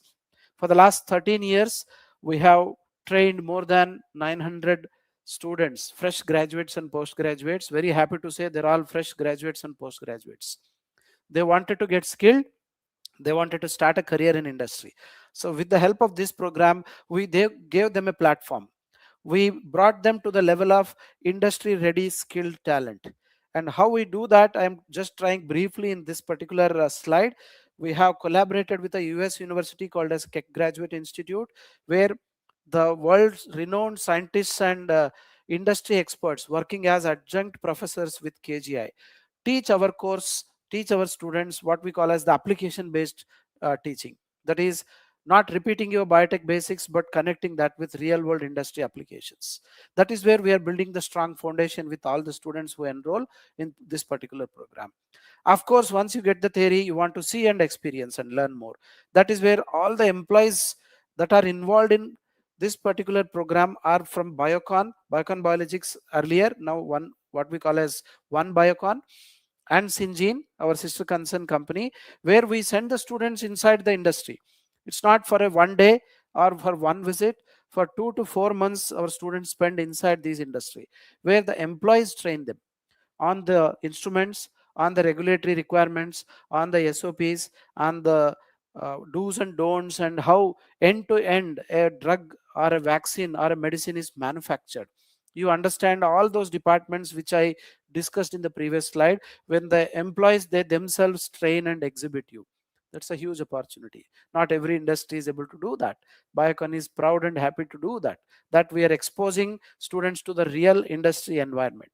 Speaker 3: For the last 13 years, we have trained more than 900 students, fresh graduates and postgraduates. Very happy to say they're all fresh graduates and postgraduates. They wanted to get skilled, they wanted to start a career in industry. So with the help of this program, they gave them a platform. We brought them to the level of industry ready skilled talent. And how we do that, I'm just trying briefly in this particular slide. We have collaborated with a US university called as Keck Graduate Institute, where the world's renowned scientists and industry experts working as adjunct professors with KGI teach our course, teach our students what we call as the application based teaching. That is, not repeating your biotech basics but connecting that with real world industry applications. That is where we are building the strong foundation with all the students who enroll in this particular program. Of course, once you get the theory, you want to see and experience and learn more. That is where all the employees that are involved in this particular program are from Biocon Biologics earlier, now one what we call as one Biocon, and Syngene, our sister concern company, where we send the students inside the industry. It's not for a one day or for one visit. For 2 to 4 months, our students spend inside this industry, where the employees train them on the instruments, on the regulatory requirements, on the SOPs, on the do's and don'ts, and how end to end a drug or a vaccine or a medicine is manufactured. You understand all those departments which I discussed in the previous slide. When the employees, they themselves train and exhibit you, that's a huge opportunity. Not every industry is able to do that. Biocon is proud and happy to do that, that we are exposing students to the real industry environment.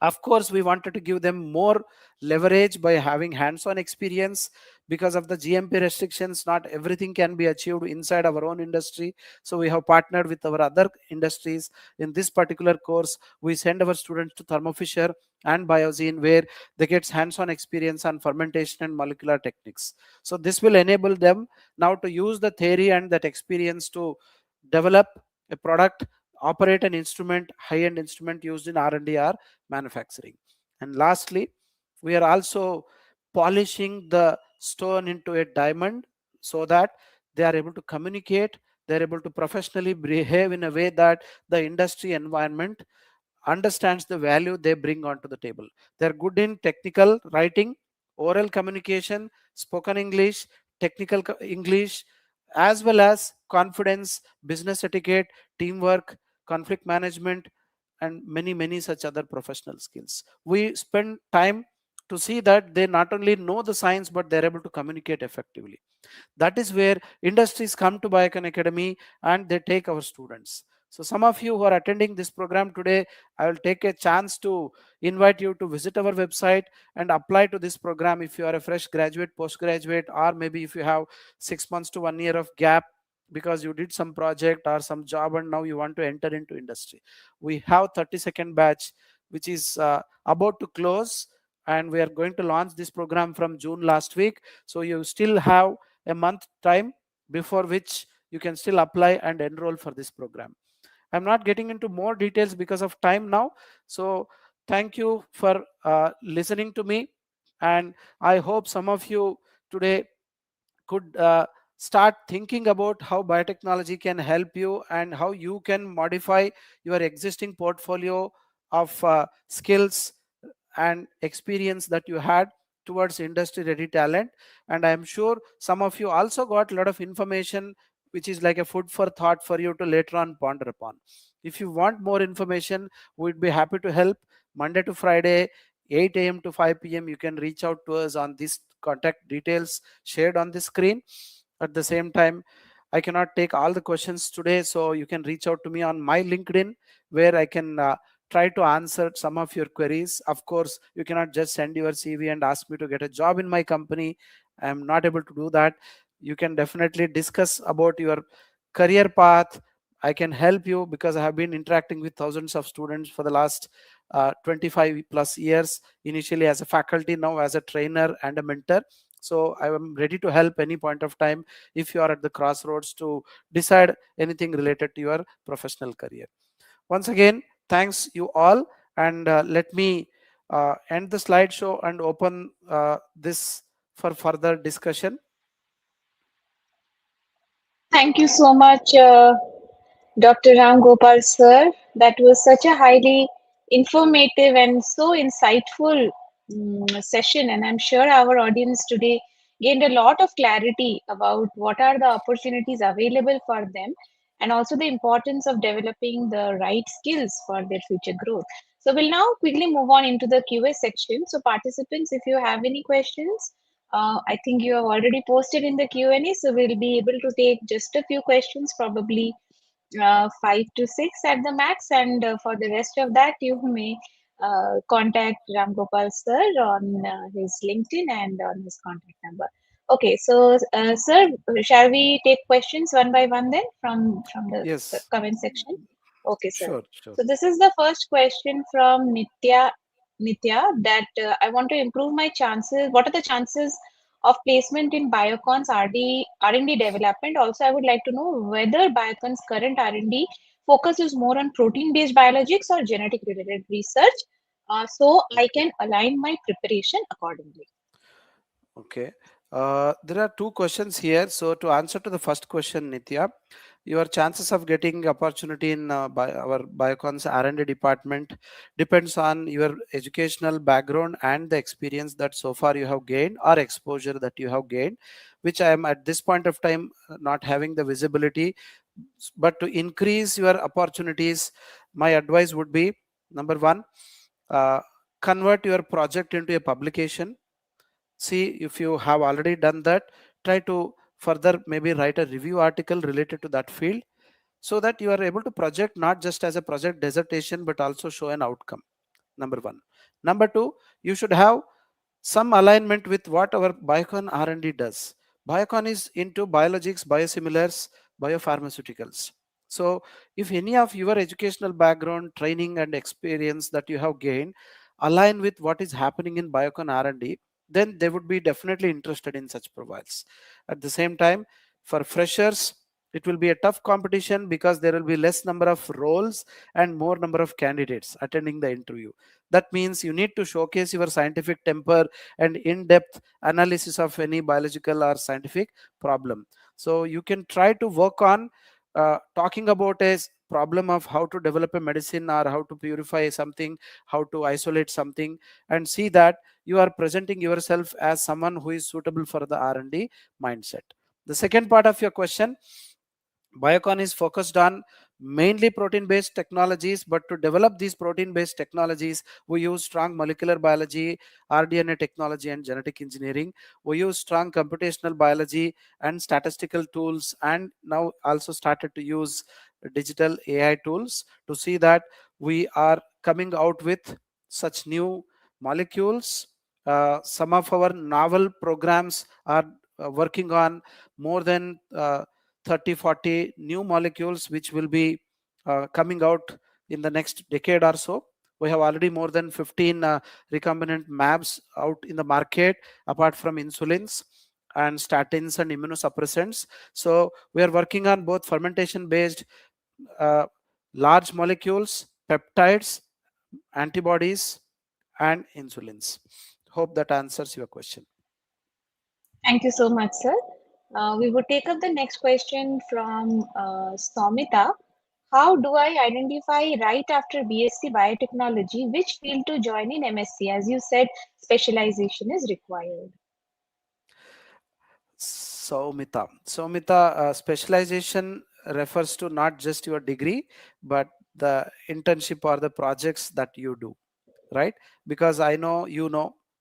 Speaker 3: Of course, we wanted to give them more leverage by having hands-on experience. Because of the GMP restrictions, not everything can be achieved inside our own industry. So we have partnered with our other industries. In this particular course, we send our students to Thermo Fisher and Biozine, where they get hands-on experience on fermentation and molecular techniques. So this will enable them now to use the theory and that experience to develop a product, operate an instrument, high-end instrument used in R&D or manufacturing. And lastly, we are also polishing the stone into a diamond, so that they are able to communicate, they are able to professionally behave in a way that the industry environment understands the value they bring onto the table. They're good in technical writing, oral communication, spoken English, technical English, as well as confidence, business etiquette, teamwork, conflict management, and many such other professional skills. We spend time to see that they not only know the science but they're able to communicate effectively. That is where industries come to Biocon Academy and they take our students. So some of you who are attending this program today, I will take a chance to invite you to visit our website and apply to this program if you are a fresh graduate, postgraduate, or maybe if you have 6 months to 1 year of gap because you did some project or some job and now you want to enter into industry. We have 32nd batch which is about to close, and we are going to launch this program from June last week. So you still have a month time before which you can still apply and enroll for this program. I'm not getting into more details because of time now. So thank you for listening to me, and I hope some of you today could start thinking about how biotechnology can help you and how you can modify your existing portfolio of skills and experience that you had towards industry ready talent. And I am sure some of you also got a lot of information which is like a food for thought for you to later on ponder upon. If you want more information, we'd be happy to help. Monday to Friday, 8 a.m. to 5 p.m. you can reach out to us on these contact details shared on the screen. At the same time, I cannot take all the questions today, so you can reach out to me on my LinkedIn, where I can try to answer some of your queries. Of course, you cannot just send your CV and ask me to get a job in my company. I am not able to do that. You can definitely discuss about your career path. I can help you because I have been interacting with thousands of students for the last 25 plus years, initially as a faculty, now as a trainer and a mentor. So I am ready to help any point of time if you are at the crossroads to decide anything related to your professional career. Once again, thanks you all, and let me end the slideshow and open this for further discussion.
Speaker 2: Thank you so much, Dr. Ramgopal sir. That was such a highly informative and so insightful session, and I'm sure our audience today gained a lot of clarity about what are the opportunities available for them, and also the importance of developing the right skills for their future growth. So we'll now quickly move on into the Q&A section. So participants, if you have any questions, I think you have already posted in the Q&A, so we'll be able to take just a few questions, probably 5 to 6 at the max, and for the rest of that, you may contact Ramgopal sir on his LinkedIn and on his contact number. Okay, so sir, shall we take questions one by one then from the
Speaker 3: Yes,
Speaker 2: comment section? Okay, sir.
Speaker 3: sure, sure.
Speaker 2: So this is the first question from Nitya. Nitya, that I want to improve my chances. What are the chances of placement in Biocon's R&D development? Also, I would like to know whether Biocon's current R&D focuses more on protein-based biologics or genetic-related research, so I
Speaker 3: Okay.
Speaker 2: can align my preparation accordingly.
Speaker 3: Okay. There are two questions here. So to answer to the first question, Nitya, your chances of getting opportunity in our Biocon's R&D department depends on your educational background and the experience that so far you have gained or exposure that you have gained, which I am at this point of time not having the visibility. But to increase your opportunities, my advice would be, number one, uh, convert your project into a publication. See, if you have already done that, try to further maybe write a review article related to that field, so that you are able to project not just as a project dissertation but also show an outcome. Number one. Number two, you should have some alignment with what our Biocon R&D does. Biocon is into biologics, biosimilars, biopharmaceuticals. So if any of your educational background, training and experience that you have gained align with what is happening in Biocon R&D, then they would be definitely interested in such profiles. At the same time, for freshers, it will be a tough competition because there will be less number of roles and more number of candidates attending the interview. That means you need to showcase your scientific temper and in-depth analysis of any biological or scientific problem. So you can try to work on talking about a problem of how to develop a medicine or how to purify something, how to isolate something, and see that you are presenting yourself as someone who is suitable for the R&D mindset. The second part of your question, Biocon is focused on mainly protein based technologies, but to develop these protein based technologies, we use strong molecular biology, rDNA technology, and genetic engineering. We use strong computational biology and statistical tools, and now also started to use digital AI tools to see that we are coming out with such new molecules. Some of our novel programs are working on more than 30-40 new molecules which will be coming out in the next decade or so. We have already more than 15 recombinant mAbs out in the market, apart from insulins and statins and immunosuppressants. So we are working on both fermentation based uh, large molecules, peptides, antibodies, and insulins. Hope that answers your question.
Speaker 2: Thank you so much, sir. We would take up the next question from Somita. How do I identify right after BSc Biotechnology which field to join in MSc? As you said, specialization is required.
Speaker 3: Mita, specialization refers to not just your degree, but the internship or the projects that you do, right? Because I know,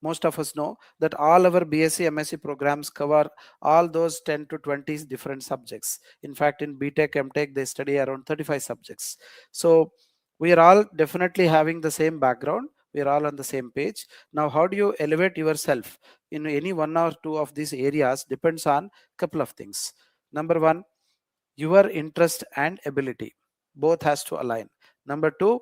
Speaker 3: most of us know that all our BSc MSc programs cover all those 10 to 20 different subjects. In fact, in BTech MTech they study around 35 subjects. So we are all definitely having the same background, we are all on the same page. Now how do you elevate yourself in any one or two of these areas depends on couple of things. Number one, your interest and ability both has to align. Number two,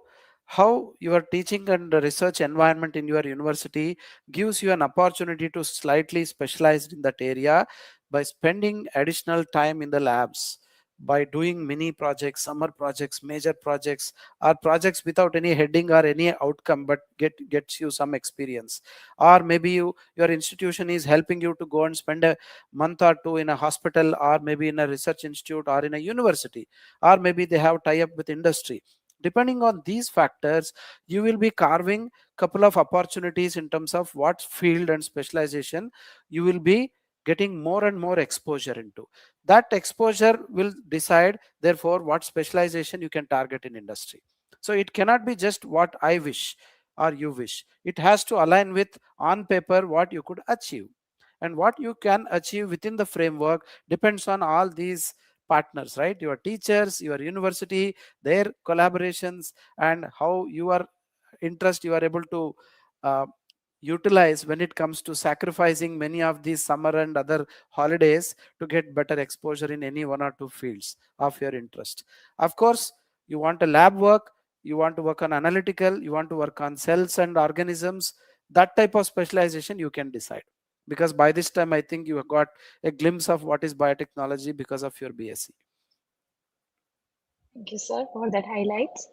Speaker 3: how your teaching and research environment in your university gives you an opportunity to slightly specialize in that area by spending additional time in the labs, by doing mini projects, summer projects, major projects, or projects without any heading or any outcome, but gets you some experience. Or maybe your institution is helping you to go and spend a month or two in a hospital, or maybe in a research institute, or in a university, or maybe they have tie up with industry. Depending on these factors, you will be carving couple of opportunities in terms of what field and specialization you will be getting more and more exposure into. That exposure will decide therefore what specialization you can target in industry. So it cannot be just what I wish or you wish. It has to align with on paper what you could achieve, and what you can achieve within the framework depends on all these partners, right? Your teachers, your university, their collaborations, and how your interest you are able to uh, utilize when it comes to sacrificing many of these summer and other holidays to get better exposure in any one or two fields of your interest. Of course, you want a lab work, you want to work on analytical, you want to work on cells and organisms, that type of specialization you can decide, because by this time I think you have got a glimpse of what is biotechnology because of your BSc.
Speaker 2: Thank you, sir, for that highlights.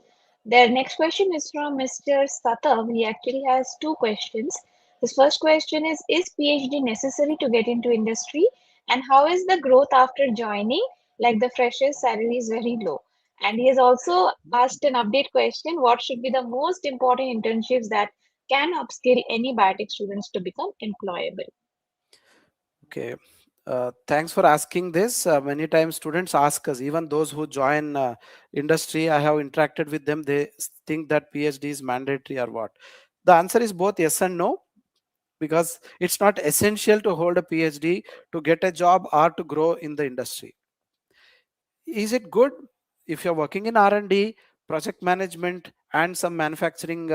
Speaker 2: The next question is from Mr. Satam. He actually has two questions. His first question is PhD necessary to get into industry? And how is the growth after joining? Like the fresher's salary is very low. And he has also asked an update question. What should be the most important internships that can upskill any biotech students to become employable?
Speaker 3: Okay. Thanks for asking this. Many times students ask us, even those who join industry, I have interacted with them, they think that PhD is mandatory or what. The answer is both yes and no, because it's not essential to hold a PhD to get a job or to grow in the industry. Is it good? If you're working in R&D, project management, and some manufacturing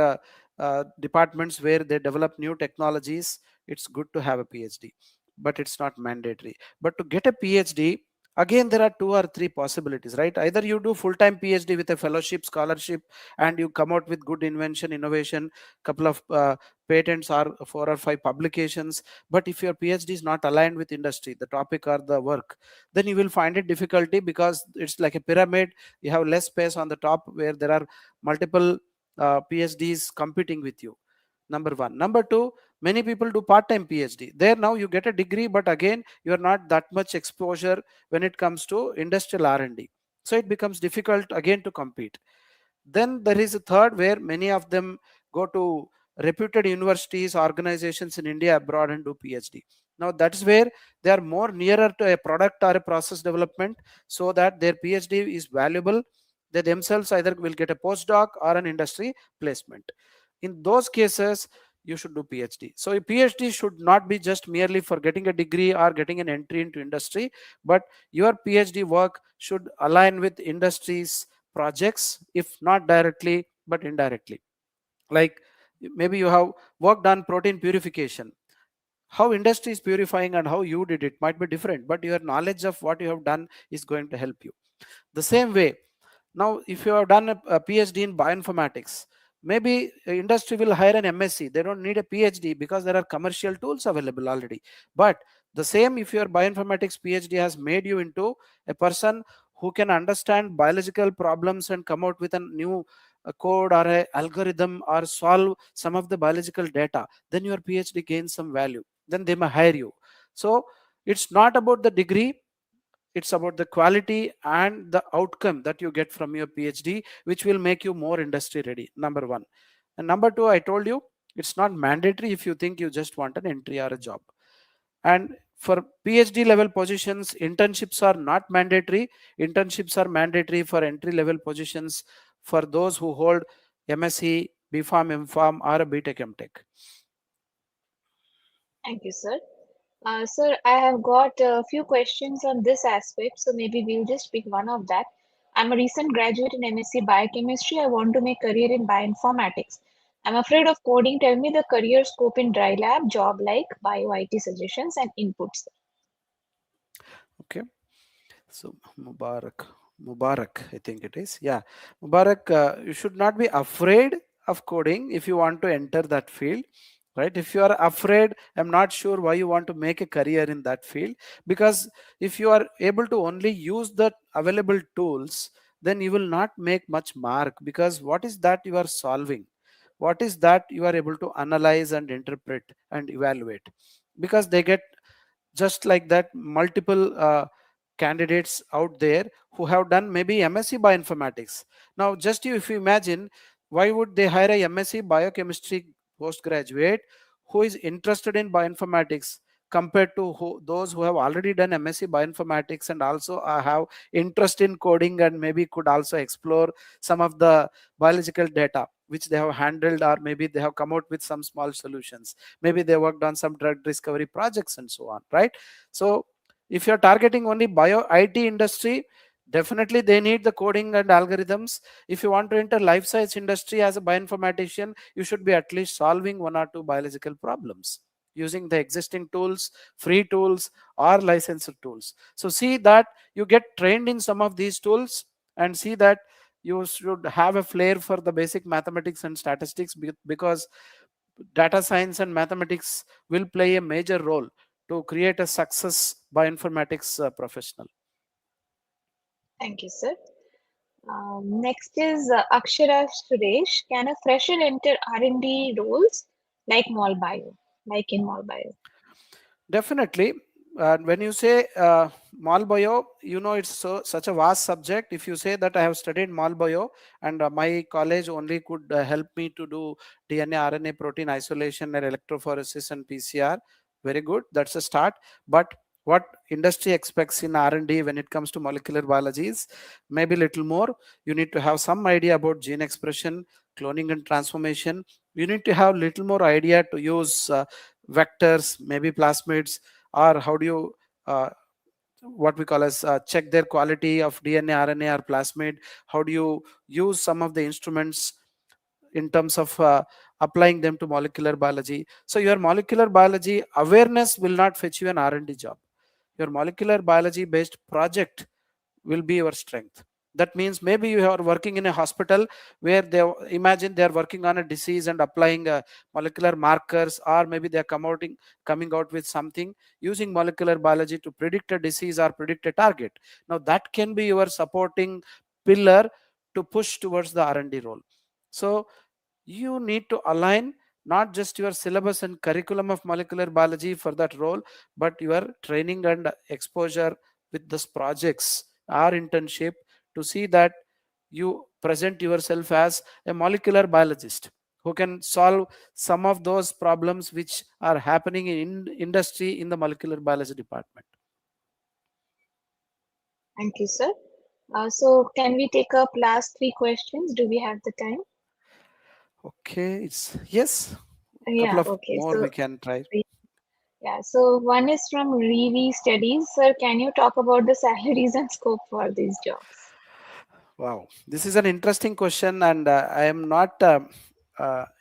Speaker 3: departments where they develop new technologies, it's good to have a PhD, but it's not mandatory. But to get a PhD, again there are two or three possibilities, right? Either you do full-time PhD with a fellowship, scholarship, and you come out with good invention, innovation, couple of patents or 4 or 5 publications. But if your PhD is not aligned with industry, the topic or the work, then you will find it difficulty, because it's like a pyramid. You have less space on the top where there are multiple PhDs competing with you. Number one. Number two, many people do part-time PhD. There now you get a degree, but again you are not that much exposure when it comes to industrial R&D. So it becomes difficult again to compete. Then there is a third, where many of them go to reputed universities, organizations in India, abroad, and do PhD. Now that is where they are more nearer to a product or a process development, so that their PhD is valuable. They themselves either will get a postdoc or an industry placement. In those cases, you should do PhD. So a PhD should not be just merely for getting a degree or getting an entry into industry, but your PhD work should align with industry's projects, if not directly but indirectly. Like maybe you have worked on protein purification. How industry is purifying and how you did it might be different, but your knowledge of what you have done is going to help you. The same way, now if you have done a PhD in bioinformatics, maybe industry will hire an MSc. They don't need a PhD because there are commercial tools available already. But the same, if your bioinformatics PhD has made you into a person who can understand biological problems and come out with a new code or a algorithm or solve some of the biological data, then your PhD gains some value. Then they may hire you. So it's not about the degree, it's about the quality and the outcome that you get from your PhD, which will make you more industry ready. Number one. And number two, I told you, it's not mandatory if you think you just want an entry or a job. And for PhD level positions, internships are not mandatory. Internships are mandatory for entry level positions for those who hold MSc, BPharm, MPharm, or a BTech, MTech.
Speaker 2: Thank you, sir. Sir, I have got a few questions on this aspect, so maybe we'll just pick one of that. I'm a recent graduate in MSc Biochemistry. I want to make career in bioinformatics. I'm afraid of coding. Tell me the career scope in dry lab, job like bio IT suggestions and inputs.
Speaker 3: Okay. So Mubarak. Mubarak, I think it is. Yeah, Mubarak, you should not be afraid of coding if you want to enter that field, right? If you are afraid, I'm not sure why you want to make a career in that field, because if you are able to only use the available tools, then you will not make much mark, because what is that you are solving? What is that you are able to analyze and interpret and evaluate? Because they get just like that multiple candidates out there who have done maybe MSc bioinformatics. Now just if you imagine, why would they hire a MSc biochemistry postgraduate who is interested in bioinformatics, compared to those who have already done MSc bioinformatics and also have interest in coding and maybe could also explore some of the biological data which they have handled, or maybe they have come out with some small solutions, maybe they worked on some drug discovery projects and so on, right? So if you're targeting only bio IT industry, definitely they need the coding and algorithms. If you want to enter life science industry as a bioinformatician, you should be at least solving one or two biological problems using the existing tools, free tools or licensed tools. So see that you get trained in some of these tools, and see that you should have a flair for the basic mathematics and statistics, because data science and mathematics will play a major role to create a success bioinformatics professional.
Speaker 2: Thank you, sir. Next is Akshara Suresh. Can a fresher enter R&D roles like Mall Bio, like in Mall Bio?
Speaker 3: Definitely. And when you say Malbio, you know it's such a vast subject. If you say that I have studied Malbio and my college only could help me to do DNA, RNA, protein isolation, and electrophoresis and PCR, very good. That's a start. But what industry expects in R&D when it comes to molecular biology is maybe little more. You need to have some idea about gene expression, cloning and transformation. You need to have little more idea to use vectors, maybe plasmids, or how do you what we call as check their quality of DNA, RNA, or plasmid? How do you use some of the instruments in terms of applying them to molecular biology? So your molecular biology awareness will not fetch you an R&D job. Your molecular biology based project will be your strength. That means maybe you are working in a hospital where they imagine they are working on a disease and applying molecular markers, or maybe they are coming out with something using molecular biology to predict a disease or predict a target. Now that can be your supporting pillar to push towards the R&D role. So you need to align not just your syllabus and curriculum of molecular biology for that role, but your training and exposure with these projects or internship, to see that you present yourself as a molecular biologist who can solve some of those problems which are happening in industry in the molecular biology department.
Speaker 2: Thank you, sir. So can we take up last three questions? Do we have the time?
Speaker 3: Okay, it's yes, couple
Speaker 2: Yeah,
Speaker 3: of
Speaker 2: okay.
Speaker 3: more we can try.
Speaker 2: Yeah, so one is from Revi Studies. Sir, can you talk about the salaries and scope for these jobs?
Speaker 3: Wow, this is an interesting question, and I am not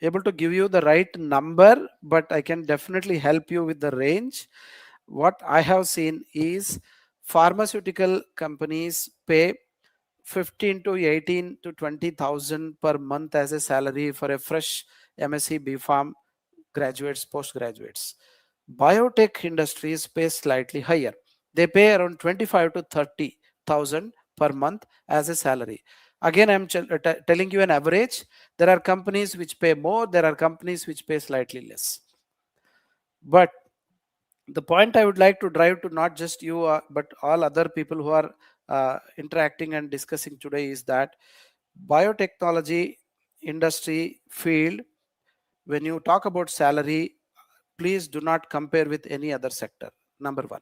Speaker 3: able to give you the right number, but I can definitely help you with the range. What I have seen is pharmaceutical companies pay 15 to 18 to 20,000 per month as a salary for a fresh MSc BPharm graduates, postgraduates. Biotech industries pay slightly higher. They pay around 25 to 30,000 per month as a salary. Again, I'm telling you an average. There are companies which pay more, there are companies which pay slightly less. But the point I would like to drive to not just you, but all other people who are interacting and discussing today is that biotechnology industry field, when you talk about salary, please do not compare with any other sector. Number one.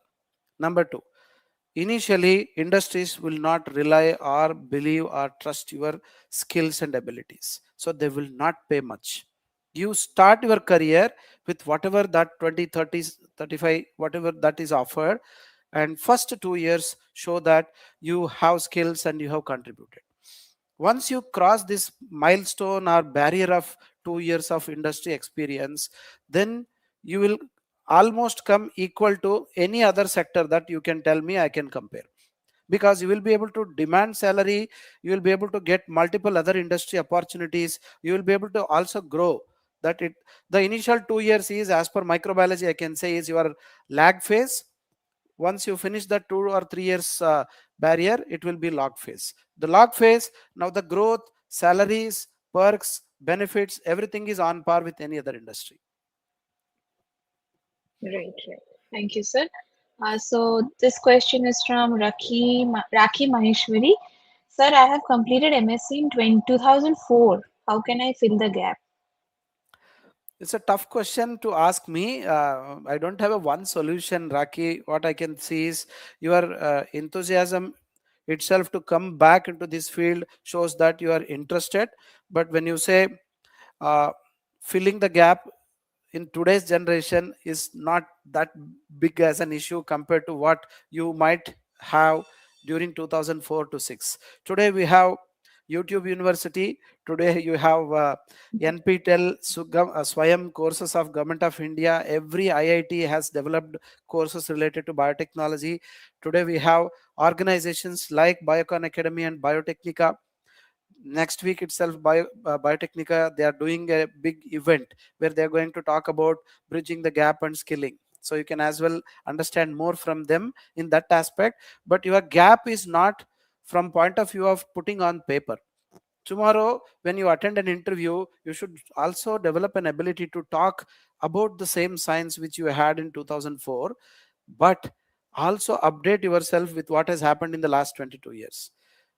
Speaker 3: Number two, initially, industries will not rely or believe or trust your skills and abilities. So they will not pay much. You start your career with whatever that 20, 30, 35, whatever that is offered. And first 2 years show that you have skills and you have contributed. Once you cross this milestone or barrier of 2 years of industry experience, then you will almost come equal to any other sector that you can tell me I can compare. because you will be able to demand salary, you will be able to get multiple other industry opportunities, you will be able to also grow. That it The initial 2 years is, as per microbiology I can say, is your lag phase. Once you finish the 2 or 3 years barrier, it will be log phase. The log phase, now the growth, salaries, perks, benefits, everything is on par with any other industry.
Speaker 2: Right, right. Thank you, sir. So this question is from Rakhi Maheshwari. Sir, I have completed MSc in 2004. How can I fill the gap?
Speaker 3: It's a tough question to ask me. I don't have a one solution, Raki. What I can see is your enthusiasm itself to come back into this field shows that you are interested. But when you say uh, filling the gap in today's generation is not that big as an issue compared to what you might have during 2004 to 6. Today we have YouTube University. Today you have NPTEL, Swayam courses of Government of India. Every IIT has developed courses related to biotechnology. Today we have organizations like Biocon Academy and Biotechnika. Next week itself, Biotechnica, they are doing a big event where they are going to talk about bridging the gap and skilling. So you can as well understand more from them in that aspect. But your gap is not from point of view of putting on paper. Tomorrow when you attend an interview, you should also develop an ability to talk about the same science which you had in 2004, but also update yourself with what has happened in the last 22 years.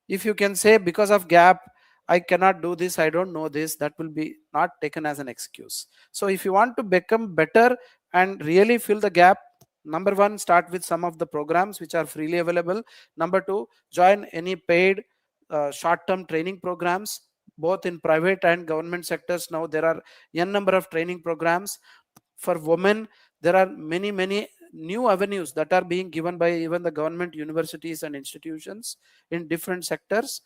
Speaker 3: If you can say because of gap I cannot do this, I don't know this, that will be not taken as an excuse. So if you want to become better and really fill the gap, number one, start with some of the programs which are freely available. Number two, join any paid short term training programs, both in private and government sectors. Now there are n number of training programs. For women, there are many new avenues that are being given by even the government universities and institutions in different sectors.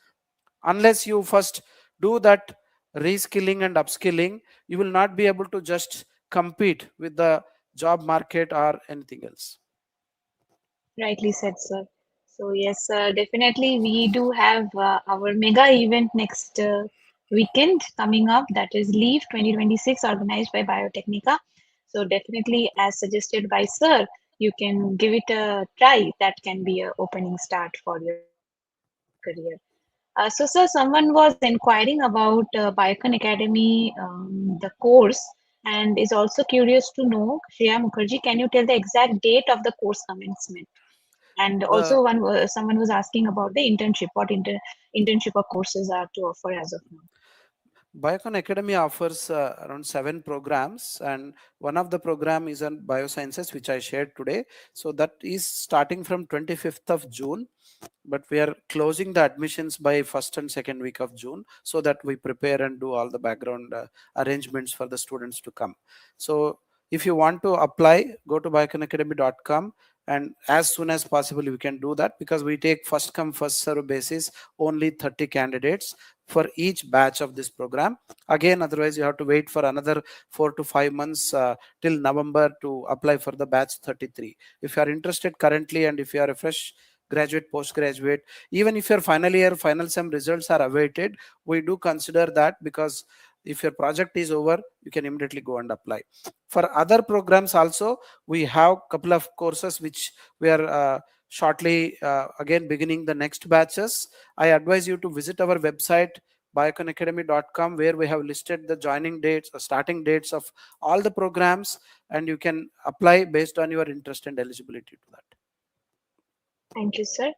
Speaker 3: Unless you first do that reskilling and upskilling, you will not be able to just compete with the job market or anything else.
Speaker 2: Rightly said, sir. So yes, definitely we do have our mega event next weekend coming up. That is Leave 2026, organized by Biotechnica. So definitely, as suggested by sir, you can give it a try. That can be a opening start for your career. So, sir, someone was inquiring about Biocon Academy, the course, and is also curious to know, Shreya Mukherjee, can you tell the exact date of the course commencement? And also,
Speaker 3: The
Speaker 2: someone was asking about the internship. What internship or courses are to offer as of now?
Speaker 3: Biocon Academy offers around 7 programs, and one of the program is on biosciences, which I shared today. So that is starting from 25th of June, but we are closing the admissions by first and second week of June, so that we prepare and do all the background arrangements for the students to come. So if you want to apply, go to bioconacademy.com, and as soon as possible we can do that, because we take first come first serve basis, only 30 candidates for each batch of this program. Again, otherwise you have to wait for another 4 to 5 months till November to apply for the batch 33. If you are interested currently, and if you are a fresh graduate, postgraduate, even if your final year final sem results are awaited, we do consider that, because if your project is over, you can immediately go and apply. For other programs also, we have couple of courses which we are shortly again beginning the next batches. I advise you to visit our website bioconacademy.com, where we have listed the joining dates or starting dates of all the programs, and you can apply based on your interest and eligibility to that.
Speaker 2: Thank you, sir.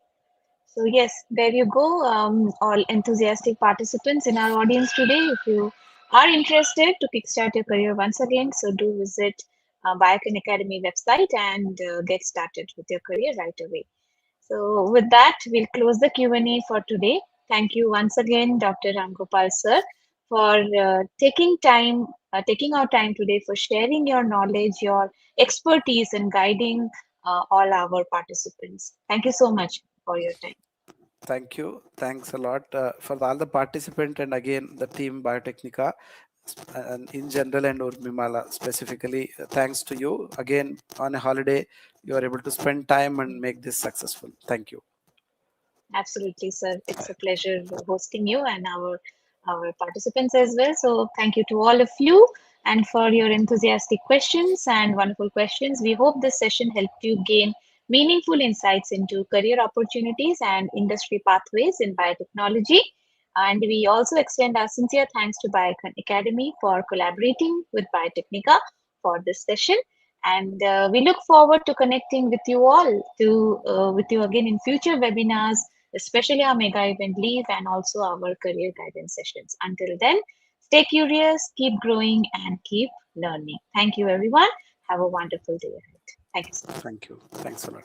Speaker 2: So yes, there you go. All enthusiastic participants in our audience today. If you are interested to kickstart your career once again, so do visit Biocon Academy website and get started with your career right away. So with that, we'll close the Q&A for today. Thank you once again, Dr. Ramgopal sir, for taking our time today for sharing your knowledge, your expertise, and guiding all our participants. Thank you so much for your time.
Speaker 3: Thank you. Thanks a lot for all the participant, and again the team Biotechnica, and in general, and Urmimala specifically. Thanks to you again. On a holiday, you are able to spend time and make this successful. Thank you.
Speaker 2: Absolutely, sir. It's a pleasure hosting you and our participants as well. So thank you to all of you and for your enthusiastic questions and wonderful questions. We hope this session helped you gain meaningful insights into career opportunities and industry pathways in biotechnology. And we also extend our sincere thanks to Biocon Academy for collaborating with Biotechnika for this session. And we look forward to connecting with you all with you again in future webinars, especially our mega event leave and also our career guidance sessions. Until then, stay curious, keep growing, and keep learning. Thank you, everyone. Have a wonderful day ahead. Thank you so much.
Speaker 3: Thank you. Thanks a lot.